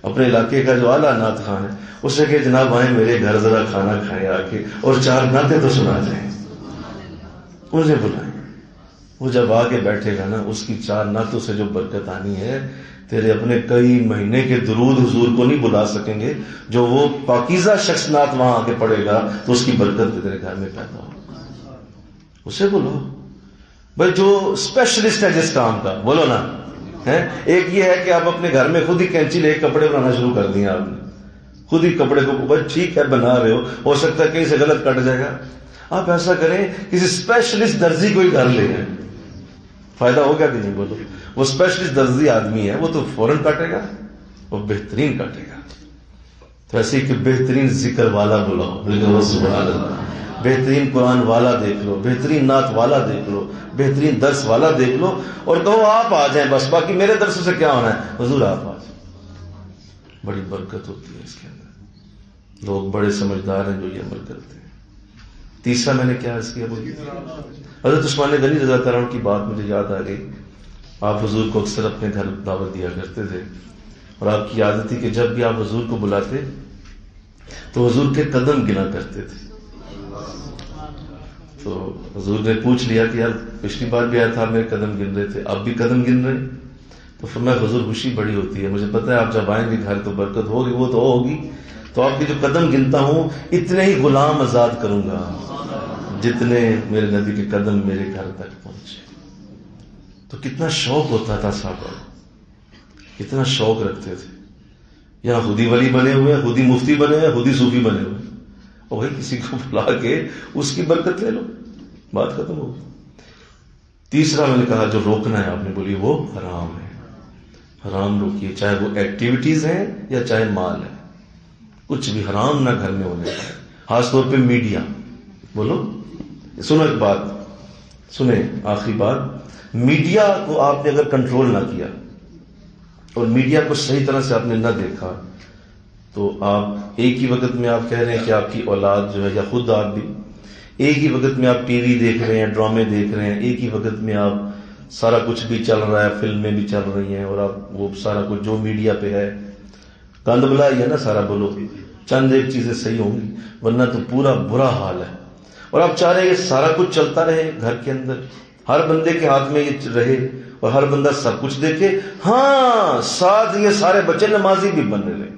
اپنے علاقے کا جو اعلیٰ نعت خواں ہے اسے کہ جناب آئیں میرے گھر ذرا کھانا کھائیں آ کے اور 4 نعتیں تو سنا جائیں. انہیں بلائیں. وہ جب آ کے بیٹھے گا نا، اس کی 4 نعتوں سے جو برکت آنی ہے تیرے اپنے کئی مہینے کے درود حضور کو نہیں بلا سکیں گے، جو وہ پاکیزہ شخص نعت وہاں آ کے پڑے گا تو اس کی برکت تیرے گھر میں پیدا ہوگا. اسے بولو بھائی جو اسپیشلسٹ ہے جس کام کا، بولو نا. ایک یہ ہے کہ آپ اپنے گھر میں خود ہی کینچی لے کپڑے بنانا شروع کر دیا، آپ نے خود ہی کپڑے کو، بھائی ٹھیک ہے بنا رہے ہو سکتا ہے کہیں سے غلط کٹ جائے گا. آپ ایسا کریں کسی اسپیشلسٹ درزی کو ہی گھر لے جائیں، فائدہ ہوگا کہ نہیں بولو. وہ اسپیشلسٹ درزی آدمی ہے، وہ تو فوراً کاٹے گا، وہ بہترین کاٹے گا. تو ایسے کہ بہترین ذکر والا بلاؤ، سبحان اللہ، بہترین قرآن والا دیکھ لو، بہترین نعت والا دیکھ لو، بہترین درس والا دیکھ لو اور کہو آپ آ جائیں بس، باقی میرے درس سے کیا ہونا ہے، حضور آپ آ جائیں. بڑی برکت ہوتی ہے اس کے اندر. لوگ بڑے سمجھدار ہیں جو یہ عمل کرتے ہیں. تیسرا میں نے کیا عرض کیا، حضرت عثمان غنی رضی اللہ عنہ کی بات مجھے یاد آ گئی. آپ حضور کو اکثر اپنے گھر دعوت دیا کرتے تھے اور آپ کی عادت تھی کہ جب بھی آپ حضور کو بلاتے تو حضور کے قدم گنا کرتے تھے. تو حضور نے پوچھ لیا کہ یار پچھلی بار بھی آیا تھا میرے قدم گن رہے تھے، اب بھی قدم گن رہے. تو فرمایا حضور خوشی بڑی ہوتی ہے، مجھے پتا ہے آپ جب آئیں گے گھر تو برکت ہوگی، وہ تو ہوگی. تو آپ کی جو قدم گنتا ہوں اتنے ہی غلام آزاد کروں گا جتنے میرے نبی کے قدم میرے گھر تک پہنچے. تو کتنا شوق ہوتا تھا صحابہ، کتنا شوق رکھتے تھے. یہاں خودی ولی بنے ہوئے ہیں، خودی مفتی بنے ہوئے ہیں، خودی صوفی بنے ہوئے ہیں، اور بھائی کسی کو بلا کے اس کی برکت لے لو، بات ختم ہو گئی. تیسرا میں نے کہا جو روکنا ہے، آپ نے بولی وہ حرام ہے. حرام روکیے، چاہے وہ ایکٹیویٹیز ہیں یا چاہے مال ہے، کچھ بھی حرام نہ گھر میں ہونے کا. خاص طور پہ میڈیا. بولو سنو ایک بات، سنیں آخری بات. میڈیا کو آپ نے اگر کنٹرول نہ کیا اور میڈیا کو صحیح طرح سے آپ نے نہ دیکھا تو آپ ایک ہی وقت میں آپ کہہ رہے ہیں کہ آپ کی اولاد جو ہے یا خود آپ بھی ایک ہی وقت میں آپ ٹی وی دیکھ رہے ہیں، ڈرامے دیکھ رہے ہیں، ایک ہی وقت میں آپ سارا کچھ بھی چل رہا ہے، فلمیں بھی چل رہی ہیں اور آپ وہ سارا کچھ جو میڈیا پہ ہے گند بلا ہی ہے نا سارا. بولو چند ایک چیزیں صحیح ہوں گی ورنہ تو پورا برا حال ہے. اور آپ چاہ رہے ہیں یہ سارا کچھ چلتا رہے گھر کے اندر، ہر بندے کے ہاتھ میں یہ رہے اور ہر بندہ سب کچھ دیکھے. ہاں ساتھ یہ سارے بچے نمازی بھی بن رہے،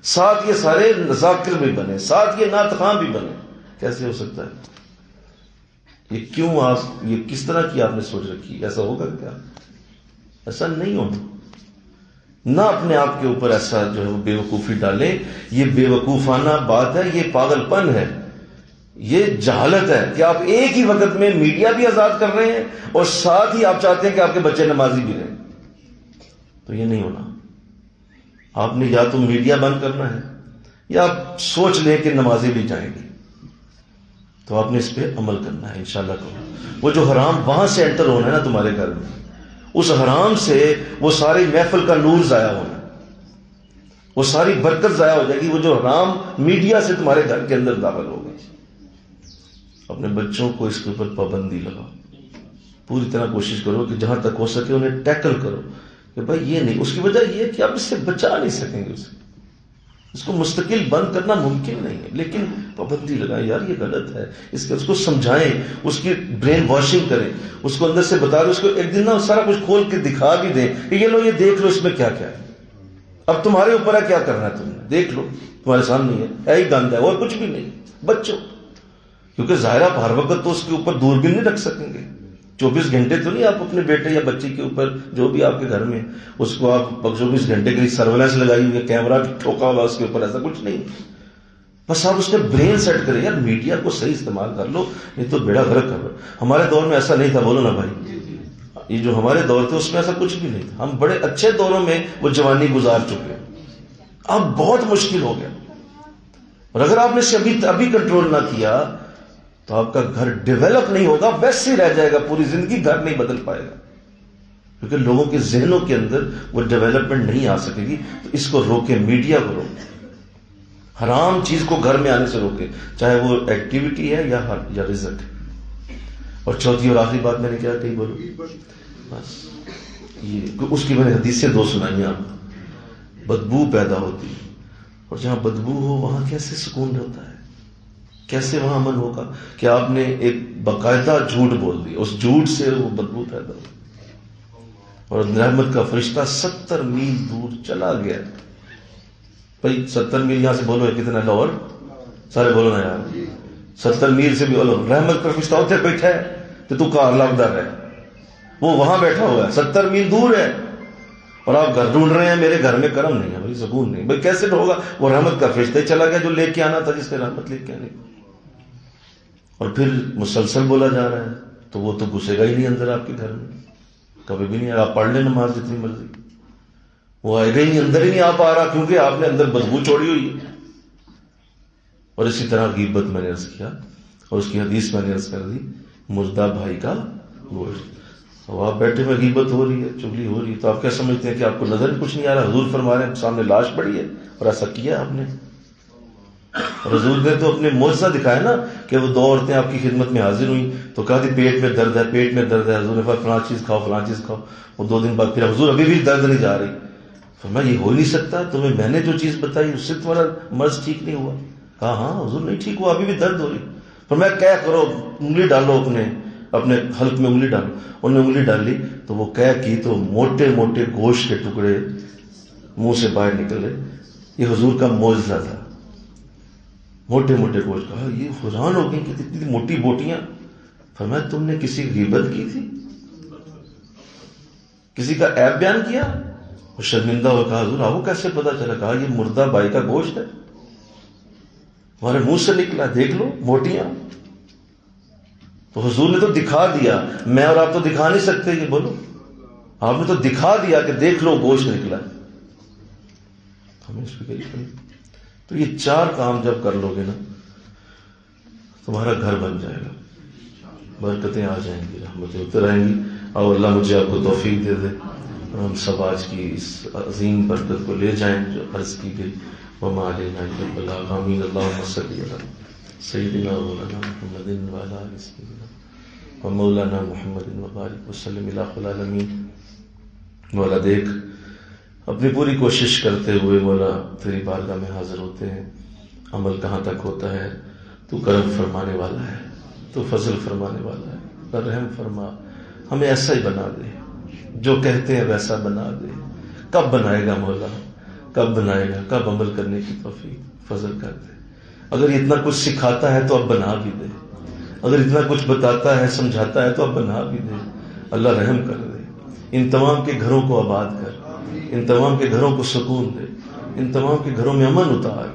ساتھ یہ سارے ذاکر بھی بنے، ساتھ یہ نعت خواں بھی بنے. کیسے ہو سکتا ہے یہ؟ کیوں آپ یہ کس طرح کی آپ نے سوچ رکھی؟ ایسا ہوگا کیا؟ ایسا نہیں ہونا. نہ اپنے آپ کے اوپر ایسا جو ہے وہ بے وقوفی ڈالیں. یہ بے وقوفانہ بات ہے، یہ پاگل پن ہے، یہ جہالت ہے کہ آپ ایک ہی وقت میں میڈیا بھی آزاد کر رہے ہیں اور ساتھ ہی آپ چاہتے ہیں کہ آپ کے بچے نمازی بھی رہیں. تو یہ نہیں ہونا. آپ نے یا تو میڈیا بند کرنا ہے یا آپ سوچ لیں کہ نمازی بھی جائیں گے. تو آپ نے اس پہ عمل کرنا ہے انشاءاللہ. وہ جو حرام وہاں سے انٹر ہونا ہے نا تمہارے گھر میں، اس حرام سے وہ ساری محفل کا نور ضائع ہونا ہے، وہ ساری برکت ضائع ہو جائے گی. وہ جو حرام میڈیا سے تمہارے گھر کے اندر داخل ہوگا. اپنے بچوں کو اس کے اوپر پابندی لگاؤ، پوری طرح کوشش کرو کہ جہاں تک ہو سکے انہیں ٹیکل کرو کہ بھائی یہ نہیں. اس کی وجہ یہ ہے کہ آپ اس سے بچا نہیں سکیں گے، اس کو مستقل بند کرنا ممکن نہیں ہے، لیکن پابندی لگائیں. یار یہ غلط ہے، اس کو سمجھائیں، اس کی برین واشنگ کریں، اس کو اندر سے بتا دیں. اس کو ایک دن نا سارا کچھ کھول کے دکھا بھی دیں کہ یہ لو، یہ دیکھ لو اس میں کیا کیا ہے. اب تمہارے اوپر ہے کیا کرنا ہے، تم نے دیکھ لو، تمہارے سامنے ہے، یہی گند ہے اور کچھ بھی نہیں. بچوں کیونکہ ظاہر آپ ہر وقت تو اس کے اوپر دوربین نہیں رکھ سکیں گے. 24 گھنٹے تو نہیں آپ اپنے بیٹے یا بچی کے اوپر جو بھی آپ کے گھر میں اس کو آپ 24 گھنٹے کے لیے سرویلنس لگائی ہوئی ہے، کیمرہ ٹھوکا ہوا اس کے اوپر، ایسا کچھ نہیں. بس آپ اس کا برین سیٹ کریں. یار میڈیا کو صحیح استعمال کر لو، نہیں تو بیڑا غرق کر لو. ہمارے دور میں ایسا نہیں تھا، بولو نا بھائی. یہ جو ہمارے دور تھے اس میں ایسا کچھ بھی نہیں تھا. ہم بڑے اچھے دوروں میں وہ جوانی گزار چکے. اب بہت مشکل ہو گیا. اور اگر آپ نے اسے ابھی کنٹرول نہ کیا تو آپ کا گھر ڈیولپ نہیں ہوگا، ویسے ہی رہ جائے گا، پوری زندگی گھر نہیں بدل پائے گا، کیونکہ لوگوں کے ذہنوں کے اندر وہ ڈیولپمنٹ نہیں آ سکے گی. تو اس کو روکے، میڈیا کو روکے، حرام چیز کو گھر میں آنے سے روکے، چاہے وہ ایکٹیویٹی ہے یا رزق. اور چوتھی اور آخری بات میں نے کیا کہی، بولو بس یہ اس کی میں نے حدیثیں 2 سنائی. آپ بدبو پیدا ہوتی ہے، اور جہاں بدبو ہو وہاں کیسے سکون رہتا ہے، کیسے وہاں امن ہوگا کہ آپ نے ایک باقاعدہ جھوٹ بول دیا، اس جھوٹ سے وہ بدبو پیدا ہو. اور رحمت کا فرشتہ 70 میل دور چلا گیا. بھائی 70 میل یہاں سے بولو کتنا لاہور؟ سارے بولو نا یار. 70 میل سے بھی بولو. رحمت کا فرشتہ اتنے بیٹھا ہے تو کہاں لگتا ہے؟ وہ وہاں بیٹھا ہوا ہے، 70 میل دور ہے، اور آپ گھر ڈھونڈ رہے ہیں. میرے گھر میں کرم نہیں ہے بھائی، سکون نہیں. بھائی کیسے ہوگا؟ وہ رحمت کا فرشتہ ہی چلا گیا جو لے کے آنا تھا، جس نے رحمت لے کے آنی. اور پھر مسلسل بولا جا رہا ہے تو وہ تو گھسے گا ہی نہیں اندر آپ کے گھر میں، کبھی بھی نہیں. آپ پڑھ لیں نماز جتنی مرضی، وہ آئے گا ہی نہیں، اندر ہی نہیں آ پا رہا، کیونکہ آپ نے اندر بدبو چھوڑی ہوئی ہے. اور اسی طرح غیبت میں نے عرض کیا، اور اس کی حدیث میں نے عرض کر دی، مردہ بھائی کا گوشت. اب آپ بیٹھے میں غیبت ہو رہی ہے، چگلی ہو رہی ہے، تو آپ کیا سمجھتے ہیں کہ آپ کو نظر کچھ نہیں آ رہا؟ حضور فرما رہے ہیں سامنے لاش پڑی ہے اور ایسا کیا آپ نے. اور حضور نے تو اپنے معجزہ دکھایا نا کہ وہ 2 عورتیں آپ کی خدمت میں حاضر ہوئیں تو کہا تھی پیٹ میں درد ہے، پیٹ میں درد ہے. حضور نے فرمایا فلاں چیز کھاؤ، فلاں چیز کھاؤ. وہ 2 دن بعد پھر حضور ابھی بھی درد نہیں جا رہی. فرمایا یہ ہو نہیں سکتا، تمہیں میں نے جو چیز بتائی اس سے تمہارا مرض ٹھیک نہیں ہوا. کہا ہاں حضور نہیں ٹھیک ہوا، ابھی بھی درد ہو رہی. فرمایا کیا کرو، انگلی ڈالو، اپنے حلق میں انگلی ڈالو. انہوں نے انگلی ڈال لی تو وہ کی تو موٹے موٹے گوشت کے ٹکڑے منہ سے باہر نکلے. یہ حضور کا معجزہ تھا، موٹے موٹے گوشت. کہا یہ حیران ہو گئی کہ اتنی موٹی بوٹیاں. فرمایا تم نے کسی کی غیبت کی تھی، کسی کا عیب بیان کیا؟ وہ شرمندہ ہو کہا حضور آپ کو کیسے پتا چلا؟ کہا یہ مردہ بھائی کا گوشت ہے، ہمارے منہ سے نکلا، دیکھ لو موٹیاں. تو حضور نے تو دکھا دیا، میں اور آپ تو دکھا نہیں سکتے. یہ بولو، آپ نے تو دکھا دیا کہ دیکھ لو گوشت نکلا. ہمیں اس پہ تو یہ 4 کام جب کر لو گے نا تمہارا گھر بن جائے گا، برکتیں آ جائیں گی، رحمتیں اتر آئیں گی. اور اللہ مجھے آپ کو توفیق دے دے اور ہم سب آج کی اس عظیم برکت کو لے جائیں جو عرض کی گئی. وما علینا الا البلاغ. آمین. اللہم صلی علی سیدنا مولانا محمد وعلی آل سیدنا ومولانا محمد وبارک وسلم الی العالمین. مولا دیکھ اپنی پوری کوشش کرتے ہوئے مولا تیری بارگاہ میں حاضر ہوتے ہیں. عمل کہاں تک ہوتا ہے؟ تو کرم فرمانے والا ہے، تو فضل فرمانے والا ہے. رحم فرما، ہمیں ایسا ہی بنا دے، جو کہتے ہیں ویسا بنا دے. کب بنائے گا مولا؟ کب بنائے گا؟ کب عمل کرنے کی توفیق فضل کر دے. اگر اتنا کچھ سکھاتا ہے تو اب بنا بھی دے، اگر اتنا کچھ بتاتا ہے سمجھاتا ہے تو اب بنا بھی دے. اللہ رحم کر دے، ان تمام کے گھروں کو آباد کر، ان تمام کے گھروں کو سکون دے، ان تمام کے گھروں میں امن اتار،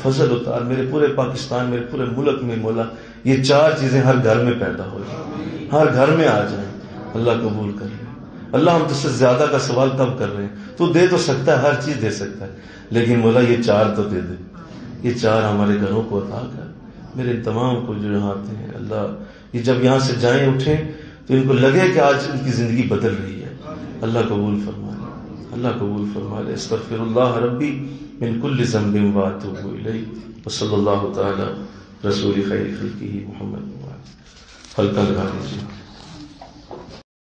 فضل اتار. میرے پورے پاکستان، میرے پورے ملک میں مولا یہ 4 چیزیں ہر گھر میں پیدا ہو جائیں، ہر گھر میں آ جائیں. اللہ قبول کر لے. اللہ ہم تجھ سے زیادہ کا سوال کب کر رہے ہیں؟ تو دے تو سکتا ہے، ہر چیز دے سکتا ہے، لیکن مولا یہ 4 تو دے دے. یہ 4 ہمارے گھروں کو عطا کر. میرے تمام کو جو یہاں آتے ہیں اللہ، یہ جب یہاں سے جائیں اٹھیں تو ان کو لگے کہ آج ان کی زندگی بدل رہی ہے. اللہ قبول فرما لے، اللہ قبول فرما لے. استغفر اللہ ربی من کل ذنب واتوب الیہ. وصلی اللہ تعالی رسول خیر خلقہ محمد. حلقہ لگا دیجیے.